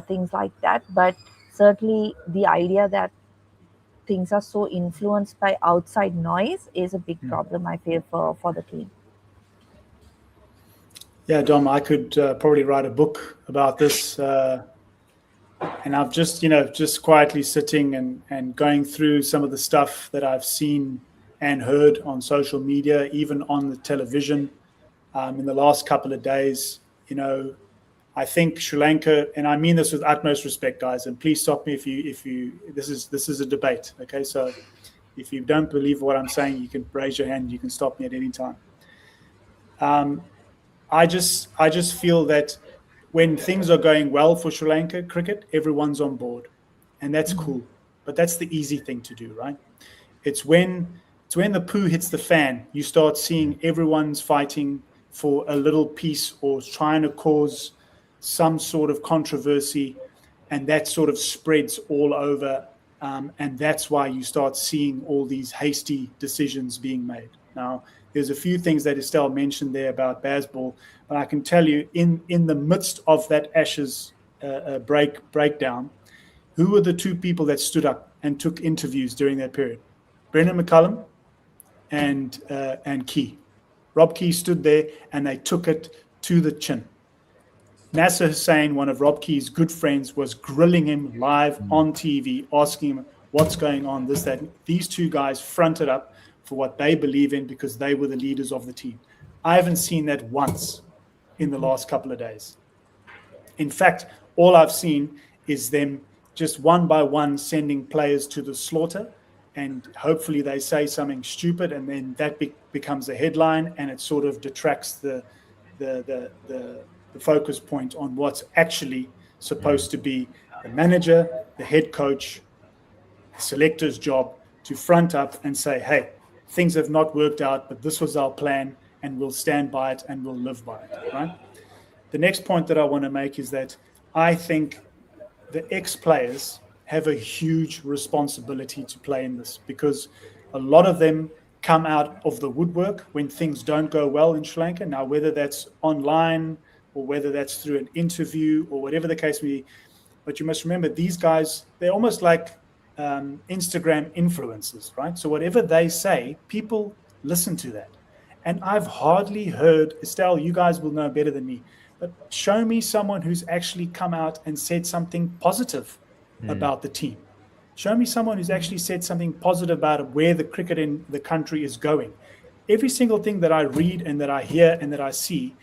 things like that, but certainly the idea that things are so influenced by outside noise is a big problem, I feel, for the team. Yeah, Dom, I could probably write a book about this. And I've just quietly sitting and going through some of the stuff that I've seen and heard on social media, even on the television in the last couple of days. I think Sri Lanka, and I mean this with utmost respect, guys, and please stop me if you this is a debate, okay? So if you don't believe what I'm saying, you can raise your hand. You can stop me at any time. I just feel that when things are going well for Sri Lanka cricket, everyone's on board, and that's cool. But that's the easy thing to do, right? It's when the poo hits the fan, you start seeing everyone's fighting for a little piece or trying to cause some sort of controversy, and that sort of spreads all over. And that's why you start seeing all these hasty decisions being made. Now, there's a few things that Estelle mentioned there about baseball, but I can tell you in the midst of that Ashes breakdown, who were the two people that stood up and took interviews during that period? Brendan McCullum and Key. Rob Key stood there and they took it to the chin. Nasser Hussain, one of Rob Key's good friends, was grilling him live on TV, asking him what's going on, this, that. These two guys fronted up for what they believe in because they were the leaders of the team. I haven't seen that once in the last couple of days. In fact, all I've seen is them just one by one sending players to the slaughter, and hopefully they say something stupid, and then that becomes a headline, and it sort of detracts the focus point on what's actually supposed to be the manager, the head coach, the selector's job to front up and say, hey, things have not worked out, but this was our plan, and we'll stand by it and we'll live by it, right? The next point that I want to make is that I think the ex-players have a huge responsibility to play in this, because a lot of them come out of the woodwork when things don't go well in Sri Lanka. Now, whether that's online or whether that's through an interview or whatever the case may be, but you must remember, these guys, they're almost like Instagram influencers, right? So whatever they say, people listen to that. And I've hardly heard, Estelle, you guys will know better than me, but show me someone who's actually come out and said something positive about the team. Show me someone who's actually said something positive about where the cricket in the country is going. Every single thing that I read and that I hear and that I see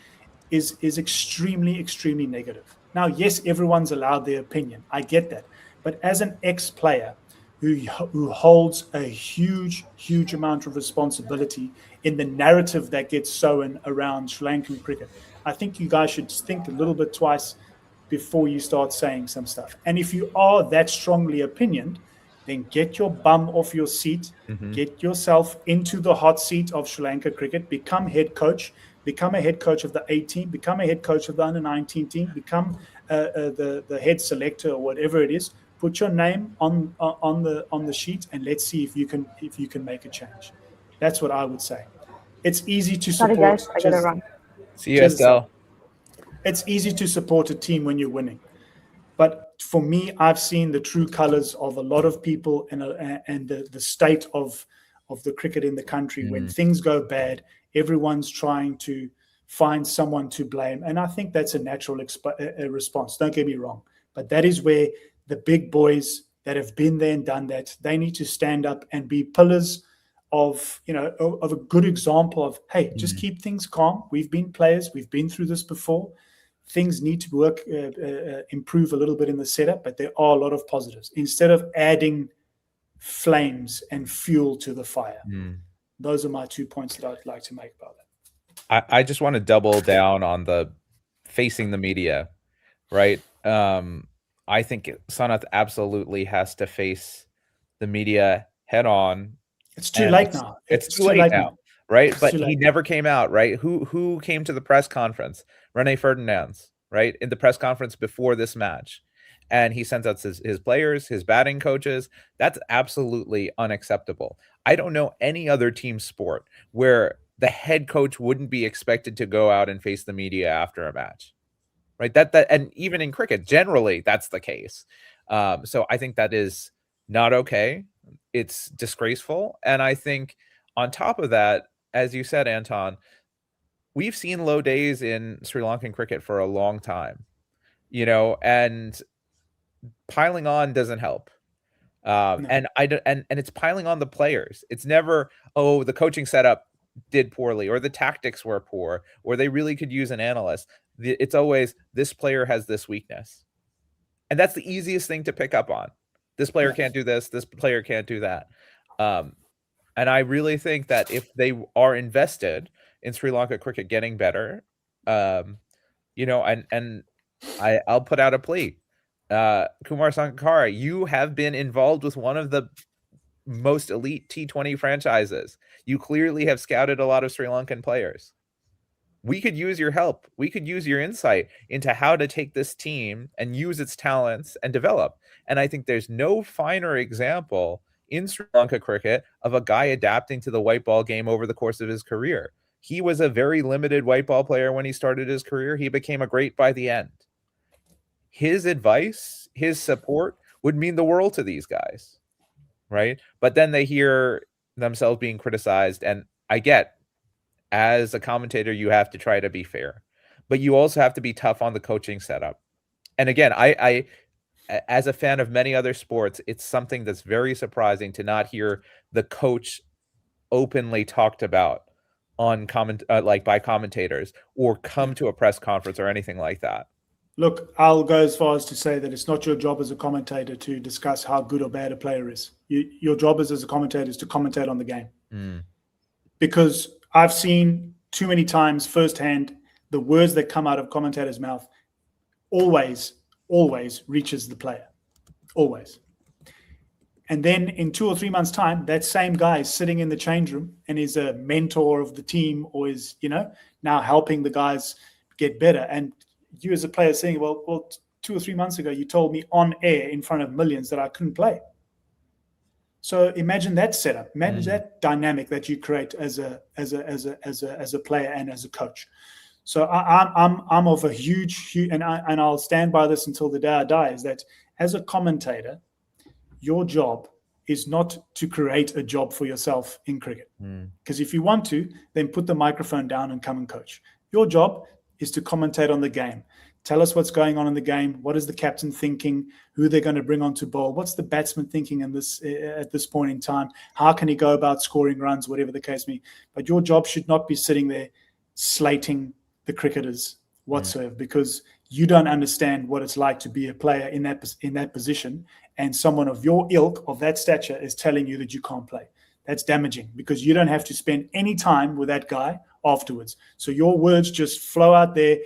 is extremely, extremely negative. Now, yes, everyone's allowed their opinion. I get that. But as an ex-player who holds a huge, huge amount of responsibility in the narrative that gets sown around Sri Lankan cricket, I think you guys should think a little bit twice before you start saying some stuff. And if you are that strongly opinioned, then get your bum off your seat, get yourself into the hot seat of Sri Lanka cricket, become head coach, become a head coach of the A team, become a head coach of the under-19 team, become the head selector or whatever it is. Put your name on the sheet, and let's see if you can make a change. That's what I would say. It's easy to Sorry, support. guys, I gotta run. See you, Estelle. It's easy to support a team when you're winning. But for me, I've seen the true colors of a lot of people and the state of the cricket in the country. When things go bad, everyone's trying to find someone to blame. And I think that's a natural response. Don't get me wrong. But that is where the big boys that have been there and done that, they need to stand up and be pillars of a good example of, hey, just keep things calm. We've been players. We've been through this before. Things need to improve a little bit in the setup, but there are a lot of positives. Instead of adding flames and fuel to the fire. Those are my 2 points that I'd like to make about that. I just want to double down on the facing the media, right? I think Sanath absolutely has to face the media head on. It's too late now. It's too late now, right? But he never came out, right? Who came to the press conference? Rene Ferdinands, right? In the press conference before this match. And he sends out his players, his batting coaches. That's absolutely unacceptable. I don't know any other team sport where the head coach wouldn't be expected to go out and face the media after a match, right? That and even in cricket, generally that's the case. So I think that is not okay. It's disgraceful. And I think on top of that, as you said, Anton, we've seen low days in Sri Lankan cricket for a long time, and piling on doesn't help. And it's piling on the players. It's never, the coaching setup did poorly, or the tactics were poor, or they really could use an analyst. It's always, this player has this weakness. And that's the easiest thing to pick up on. This player can't do this. This player can't do that. And I really think that if they are invested in Sri Lanka cricket getting better, and I'll put out a plea. Kumar Sangakkara, you have been involved with one of the most elite T20 franchises. You clearly have scouted a lot of Sri Lankan players. We could use your help. We could use your insight into how to take this team and use its talents and develop. And I think there's no finer example in Sri Lanka cricket of a guy adapting to the white ball game over the course of his career. He was a very limited white ball player when he started his career. He became a great by the end. His advice, his support would mean the world to these guys, right? But then they hear themselves being criticized. And I get, as a commentator, you have to try to be fair, but you also have to be tough on the coaching setup. And again, I as a fan of many other sports, it's something that's very surprising to not hear the coach openly talked about on by commentators, or come to a press conference or anything like that. Look, I'll go as far as to say that it's not your job as a commentator to discuss how good or bad a player is. Your job as a commentator is to commentate on the game. Because I've seen too many times firsthand, the words that come out of commentators' mouth always reaches the player. Always. And then in 2 or 3 months' time, that same guy is sitting in the change room and is a mentor of the team, or is, now helping the guys get better. And you as a player saying, well, 2 or 3 months ago, you told me on air in front of millions that I couldn't play. So imagine that setup. Imagine that dynamic that you create as a player and as a coach. So I'm of a huge, and I'll stand by this until the day I die, is that as a commentator, your job is not to create a job for yourself in cricket. Because if you want to, then put the microphone down and come and coach. Your job is to commentate on the game. Tell us what's going on in the game. What is the captain thinking? Who they're going to bring onto bowl? What's the batsman thinking at this point in time? How can he go about scoring runs, whatever the case may be? But your job should not be sitting there slating the cricketers whatsoever, because you don't understand what it's like to be a player in that position, and someone of your ilk, of that stature, is telling you that you can't play. That's damaging, because you don't have to spend any time with that guy afterwards. So your words just flow out there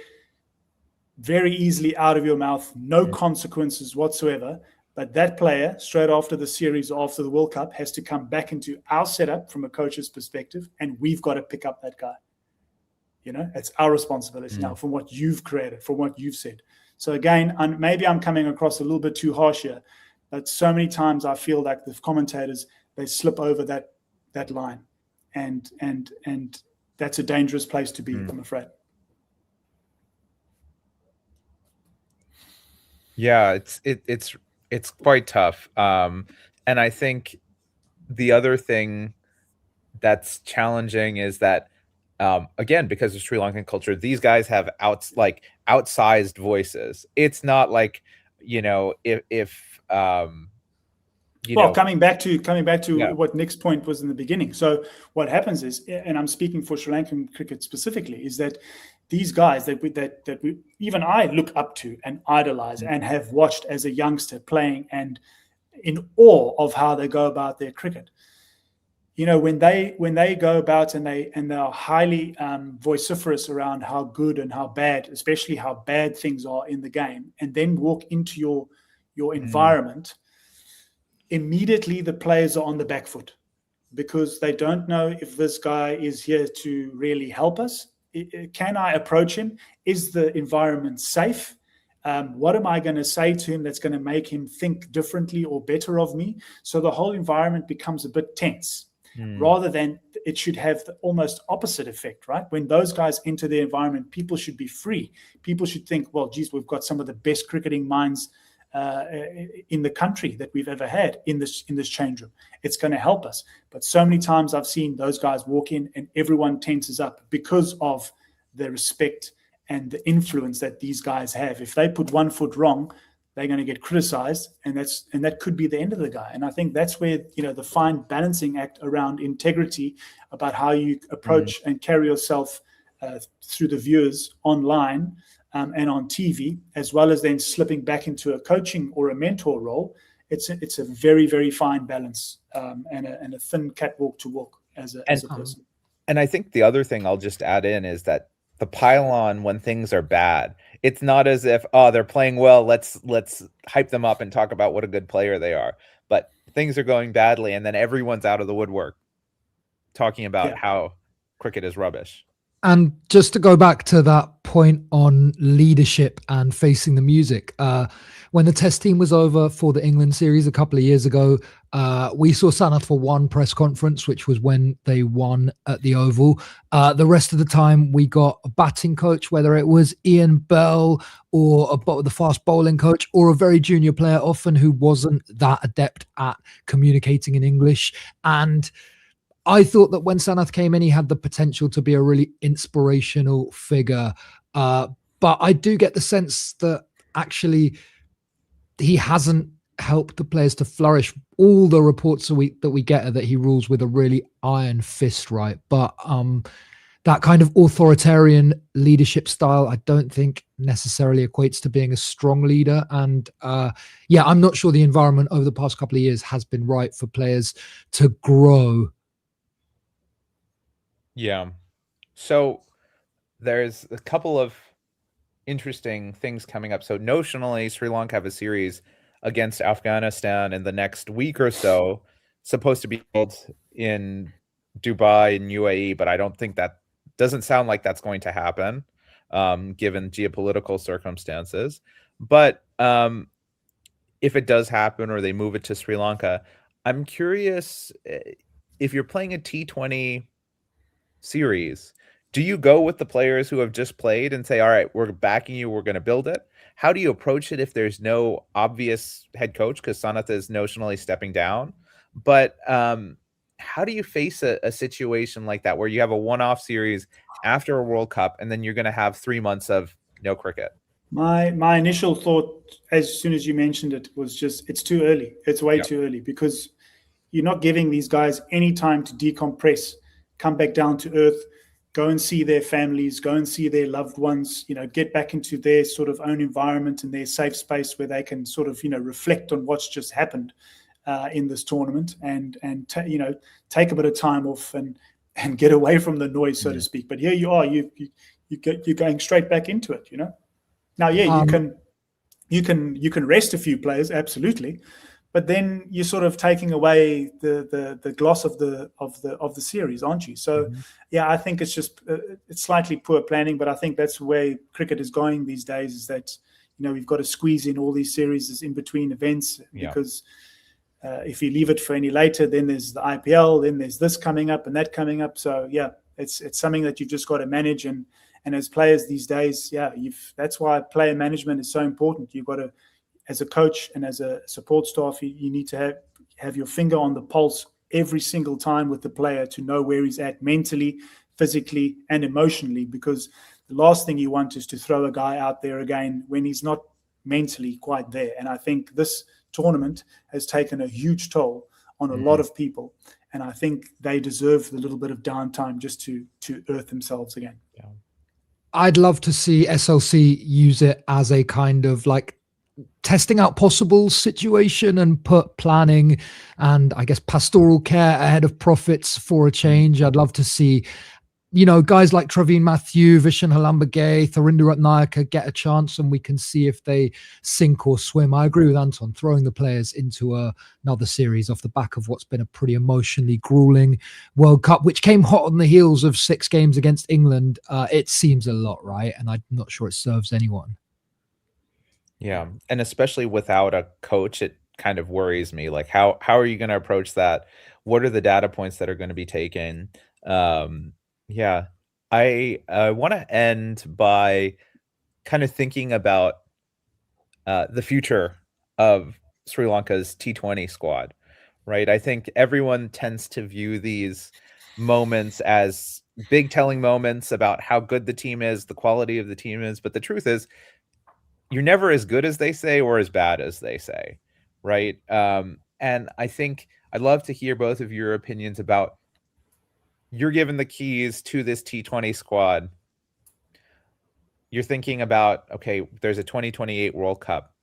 very easily out of your mouth, no consequences whatsoever. But that player, straight after the series, after the World Cup, has to come back into our setup from a coach's perspective, and we've got to pick up that guy. It's our responsibility now from what you've created, from what you've said. So again, maybe I'm coming across a little bit too harsh here, but so many times I feel like the commentators, they slip over that line, and that's a dangerous place to be, I'm afraid. Yeah, it's quite tough. And I think the other thing that's challenging is that, again, because of Sri Lankan culture, these guys have outsized voices. It's not like, if coming back to what Nick's point was in the beginning. So what happens is, and I'm speaking for Sri Lankan cricket specifically, is that these guys that we even I look up to and idolize and have watched as a youngster playing, and in awe of how they go about their cricket. When they go about and they're highly vociferous around how good and how bad, especially how bad things are in the game, and then walk into your environment, immediately the players are on the back foot, because they don't know if this guy is here to really help us. Can I approach him? Is the environment safe? What am I going to say to him that's going to make him think differently or better of me? So the whole environment becomes a bit tense, rather than it should have the almost opposite effect, right? When those guys enter the environment, people should be free. People should think, well, geez, we've got some of the best cricketing minds in the country that we've ever had in this change room. It's going to help us. But so many times I've seen those guys walk in and everyone tenses up because of the respect and the influence that these guys have. If they put one foot wrong, they're going to get criticized, and that could be the end of the guy. And I think that's where the fine balancing act around integrity, about how you approach and carry yourself through the viewers online and on TV, as well as then slipping back into a coaching or a mentor role. It's a very, very fine balance, and a thin catwalk to walk as a person. And I think the other thing I'll just add in is that the pylon, when things are bad, it's not as if, they're playing well, let's hype them up and talk about what a good player they are. But things are going badly, and then everyone's out of the woodwork talking about how cricket is rubbish. And just to go back to that point on leadership and facing the music, when the test team was over for the England series a couple of years ago, we saw Sanath for one press conference, which was when they won at the Oval. The rest of the time, we got a batting coach, whether it was Ian Bell or the fast bowling coach, or a very junior player often who wasn't that adept at communicating in English. And I thought that when Sanath came in, he had the potential to be a really inspirational figure. But I do get the sense that actually he hasn't helped the players to flourish. All the reports that we get are that he rules with a really iron fist, right? But that kind of authoritarian leadership style, I don't think necessarily equates to being a strong leader. And I'm not sure the environment over the past couple of years has been right for players to grow. Yeah. So there's a couple of interesting things coming up. So notionally, Sri Lanka have a series against Afghanistan in the next week or so, supposed to be held in Dubai and UAE, but I don't think doesn't sound like that's going to happen, given geopolitical circumstances. But if it does happen, or they move it to Sri Lanka, I'm curious, if you're playing a T20 series, do you go with the players who have just played and say, all right, we're backing you, we're going to build it? How do you approach it if there's no obvious head coach, because Sanath is notionally stepping down? But how do you face a situation like that, where you have a one-off series after a World Cup, and then you're going to have 3 months of no cricket? My initial thought, as soon as you mentioned it, was just, it's too early. It's way too early, because you're not giving these guys any time to decompress, come back down to earth, go and see their families, go and see their loved ones, get back into their sort of own environment and their safe space, where they can sort of, reflect on what's just happened in this tournament, and take a bit of time off and get away from the noise, so to speak. But here you are, you're going straight back into it, Now, yeah, you can rest a few players, absolutely, but then you're sort of taking away the gloss of the series, aren't you? So yeah, I think it's just it's slightly poor planning, but I think that's the way cricket is going these days, is that, you know, we've got to squeeze in all these series in between events, because if you leave it for any later, then there's the IPL, then there's this coming up and that coming up. So yeah, it's something that you've just got to manage. And as players these days, that's why player management is so important. You've got to, as a coach and as a support staff, you need to have your finger on the pulse every single time with the player to know where he's at mentally, physically, and emotionally, because the last thing you want is to throw a guy out there again when he's not mentally quite there. And I think this tournament has taken a huge toll on a lot of people, and I think they deserve the little bit of downtime just to earth themselves again. I'd love to see SLC use it as a kind of like testing out possible situation and put planning and I guess pastoral care ahead of profits for a change. I'd love to see, you know, guys like Traveen Matthew, Vishen Halambage, Tharinder Ratnayaka get a chance, and we can see if they sink or swim. I agree with Anton, throwing the players into another series off the back of what's been a pretty emotionally grueling World Cup, which came hot on the heels of 6 games against England. It seems a lot, right? And I'm not sure it serves anyone. Yeah, and especially without a coach, it kind of worries me. Like, how are you going to approach that? What are the data points that are going to be taken? Yeah, I want to end by kind of thinking about the future of Sri Lanka's T20 squad, right? I think everyone tends to view these moments as big telling moments about how good the team is, the quality of the team is. But the truth is, you're never as good as they say or as bad as they say, right? And I think I'd love to hear both of your opinions about, you're given the keys to this T20 squad. You're thinking about, okay, there's a 2028 World Cup.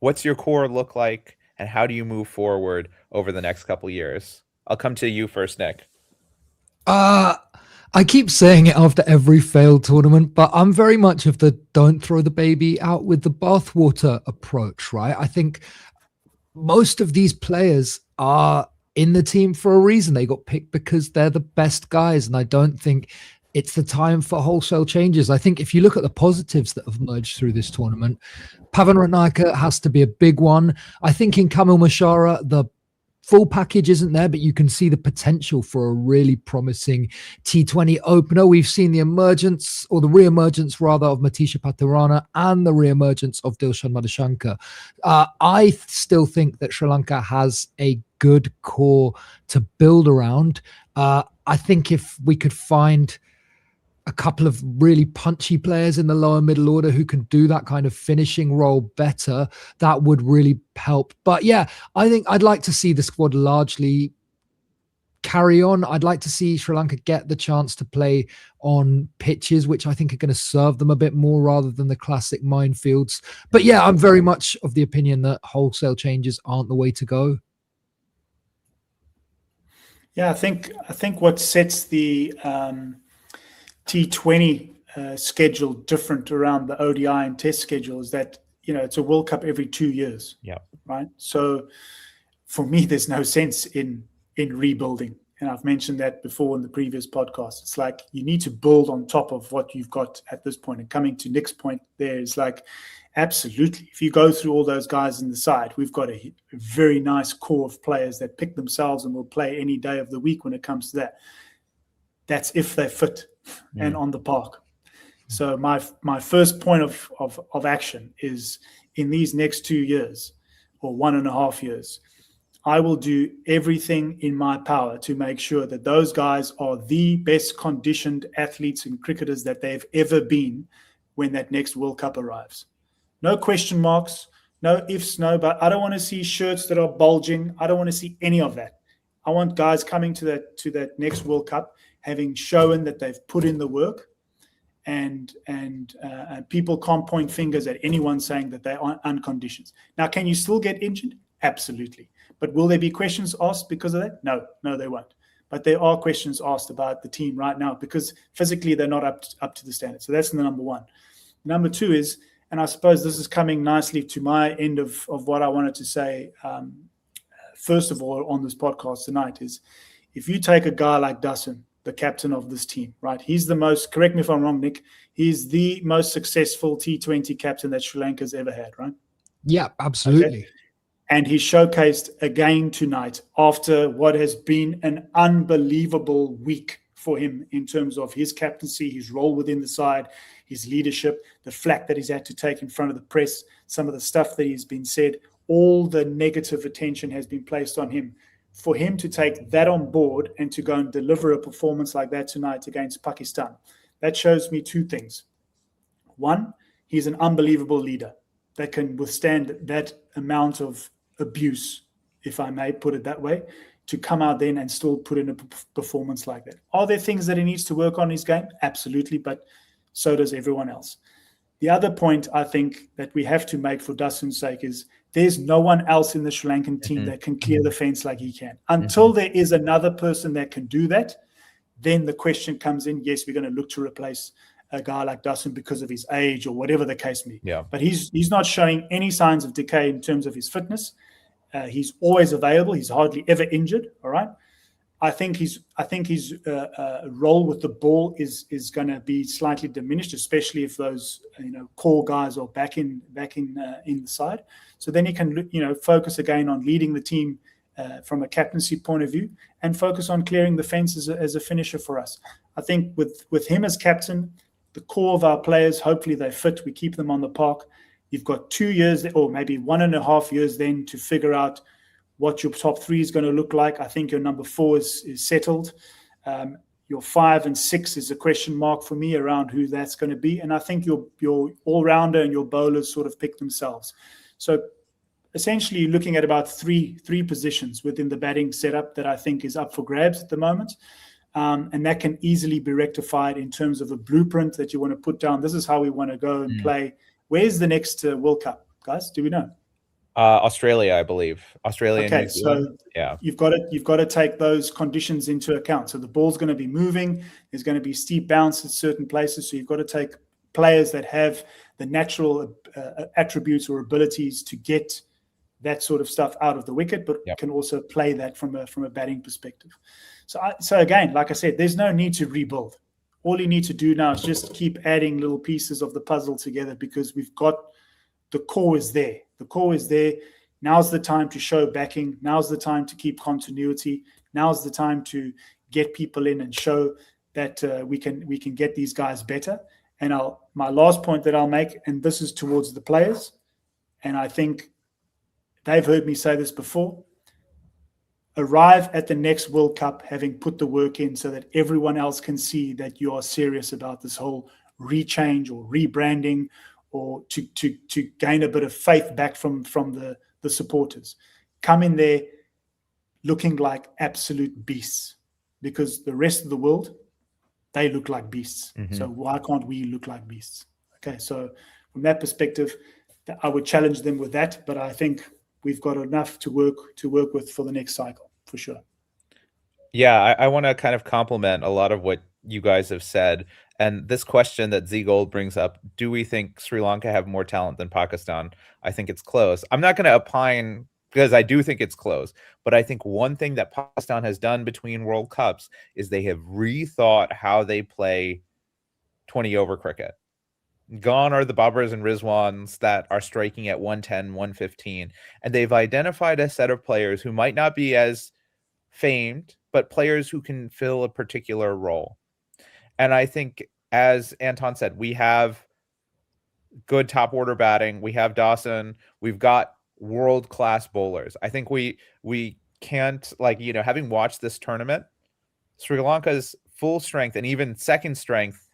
What's your core look like, and how do you move forward over the next couple years? I'll come to you first, Nick. I keep saying it after every failed tournament, but I'm very much of the don't throw the baby out with the bathwater approach, right? I think most of these players are in the team for a reason. They got picked because they're the best guys, and I don't think it's the time for wholesale changes. I think if you look at the positives that have emerged through this tournament, Pavan Ratnayaka has to be a big one. I think in Kamil Mashara, the full package isn't there, but you can see the potential for a really promising T20 opener. We've seen the emergence, or the re-emergence rather, of Matisha Patirana and the re-emergence of Dilshan Madhushankar. I still think that Sri Lanka has a good core to build around. I think if we could find a couple of really punchy players in the lower middle order who can do that kind of finishing role better, that would really help. But yeah, I think I'd like to see the squad largely carry on. I'd like to see Sri Lanka get the chance to play on pitches which I think are going to serve them a bit more rather than the classic minefields. But yeah, I'm very much of the opinion that wholesale changes aren't the way to go. Yeah, I think what sets the T20 schedule different around the ODI and Test schedule is that, you know, it's a World Cup every 2 years. Yeah. Right. So for me, there's no sense in rebuilding. And I've mentioned that before in the previous podcast. It's like you need to build on top of what you've got at this point. And coming to Nick's point there is like, absolutely. If you go through all those guys in the side, we've got a very nice core of players that pick themselves and will play any day of the week when it comes to that. That's if they're fit and on the park. So my first point of action is, in these next 2 years or 1.5 years, I will do everything in my power to make sure that those guys are the best conditioned athletes and cricketers that they've ever been when that next World Cup arrives. No question marks, no ifs, no buts. I don't want to see shirts that are bulging. I don't want to see any of that. I want guys coming to that next World Cup having shown that they've put in the work, and people can't point fingers at anyone saying that they are unconditioned. Now, can you still get injured? Absolutely. But will there be questions asked because of that? No, they won't. But there are questions asked about the team right now because physically they're not up to the standard. So that's the number one. Number two is, and I suppose this is coming nicely to my end of what I wanted to say, first of all, on this podcast tonight, is if you take a guy like Dasun, the captain of this team, right? He's the most, correct me if I'm wrong, Nick, he's the most successful T20 captain that Sri Lanka's ever had, right? Yeah, absolutely. Okay. And he showcased again tonight after what has been an unbelievable week for him in terms of his captaincy, his role within the side, his leadership, the flack that he's had to take in front of the press, some of the stuff that he's been said, all the negative attention has been placed on him. For him to take that on board and to go and deliver a performance like that tonight against Pakistan, that shows me two things. One, he's an unbelievable leader that can withstand that amount of abuse, if I may put it that way, to come out then and still put in a performance like that. Are there things that he needs to work on in his game? Absolutely, but so does everyone else. The other point I think that we have to make for Dasun's sake is there's no one else in the Sri Lankan team that can clear the fence like he can. Until there is another person that can do that, then the question comes in, yes, we're going to look to replace a guy like Dasun because of his age or whatever the case may be. Yeah. But he's not showing any signs of decay in terms of his fitness. He's always available. He's hardly ever injured. All right. I think his role with the ball is going to be slightly diminished, especially if those core guys are back in the side. So then he can focus again on leading the team from a captaincy point of view and focus on clearing the fence as a finisher for us. I think with him as captain, the core of our players, hopefully they fit. We keep them on the park. You've got 2 years or maybe 1.5 years then to figure out what your top three is going to look like. I think your number 4 is settled. Your 5 and 6 is a question mark for me around who that's going to be. And I think your all-rounder and your bowlers sort of pick themselves. So essentially you're looking at about three positions within the batting setup that I think is up for grabs at the moment. And that can easily be rectified in terms of a blueprint that you want to put down. This is how we want to go and play. Where's the next World Cup, guys? Do we know? Australia, I believe. Australia. Okay, and New Zealand. So yeah, you've got to take those conditions into account. So the ball's going to be moving. There's going to be steep bounce at certain places. So you've got to take players that have the natural attributes or abilities to get that sort of stuff out of the wicket, but can also play that from a batting perspective. So again, like I said, there's no need to rebuild. All you need to do now is just keep adding little pieces of the puzzle together because we've got the core is there. The core is there. Now's the time to show backing. Now's the time to keep continuity. Now's the time to get people in and show that we can get these guys better. And my last point that I'll make, and this is towards the players, and I think they've heard me say this before, arrive at the next World Cup having put the work in so that everyone else can see that you are serious about this whole rechange or rebranding or to gain a bit of faith back from the supporters. Come in there looking like absolute beasts because the rest of the world, they look like beasts. So why can't we look like beasts? Okay, so from that perspective, I would challenge them with that, but I think we've got enough to work with for the next cycle, for sure. Yeah, I want to kind of compliment a lot of what you guys have said. And this question that Z Gold brings up, do we think Sri Lanka have more talent than Pakistan? I think it's close. I'm not going to opine because I do think it's close. But I think one thing that Pakistan has done between World Cups is they have rethought how they play 20-over cricket. Gone are the Baburs and Rizwans that are striking at 110, 115. And they've identified a set of players who might not be as famed, but players who can fill a particular role. And I think, as Anton said, we have good top order batting. We have Dawson. We've got world-class bowlers. I think we can't, having watched this tournament, Sri Lanka's full strength and even second strength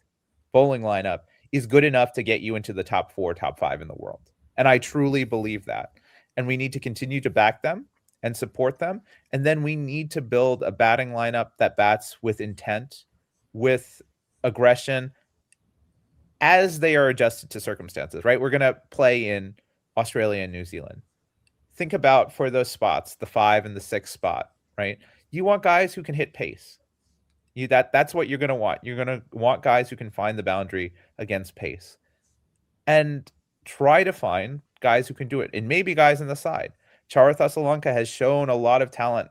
bowling lineup is good enough to get you into the top 4, top 5 in the world. And I truly believe that. And we need to continue to back them and support them. And then we need to build a batting lineup that bats with intent, with aggression, as they are adjusted to circumstances, right? We're going to play in Australia and New Zealand. Think about for those spots, the 5 and the 6 spot, right? You want guys who can hit pace. That's what you're going to want. You're going to want guys who can find the boundary against pace. and try to find guys who can do it, and maybe guys on the side. Charatha Sri Lanka has shown a lot of talent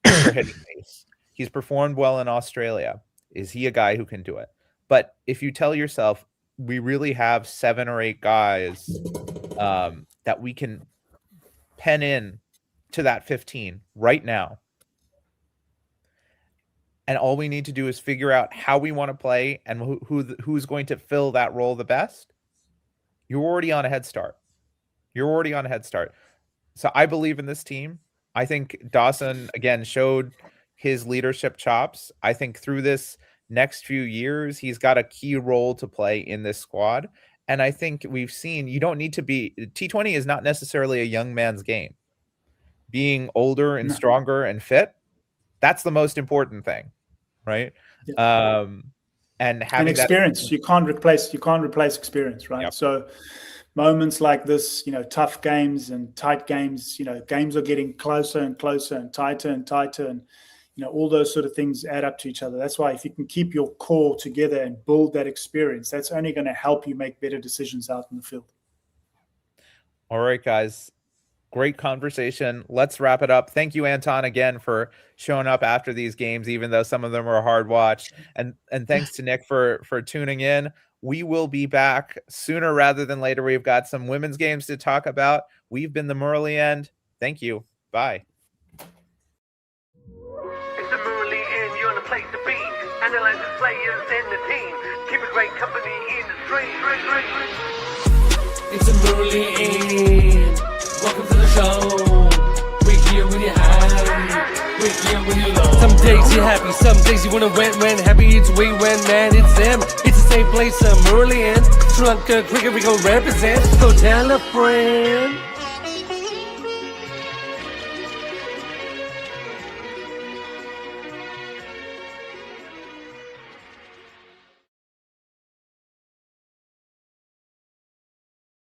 for hitting pace. He's performed well in Australia. Is he a guy who can do it? But if you tell yourself, we really have 7 or 8 guys that we can pen in to that 15 right now, and all we need to do is figure out how we want to play and who's going to fill that role the best, you're already on a head start. So I believe in this team. I think Dawson, again, showed his leadership chops. I think through this next few years, he's got a key role to play in this squad. And I think we've seen you don't need to be T20 is not necessarily a young man's game. Being older and stronger and fit, that's the most important thing, right? Yeah. And having experience, you can't replace experience, right? Yep. So moments like this, tough games and tight games, games are getting closer and closer and tighter, and all those sort of things add up to each other. That's why if you can keep your core together and build that experience, that's only going to help you make better decisions out in the field. All right, guys. Great conversation. Let's wrap it up. Thank you, Anton, again for showing up after these games, even though some of them were hard watch. And thanks to Nick for tuning in. We will be back sooner rather than later. We've got some women's games to talk about. We've been the Murali End. Thank you. Bye. It's the Murali End, you're in a place to be. Analyze the players and the team. Keep a great company in the stream. It's a Murali End. Welcome to the show. We're here when you're high. We're here when you're low. Some days you're happy, some days you wanna when happy it's we when man it's them. It's the same place, Murali End. Sri Lanka cricket we gon' represent. Go tell a friend.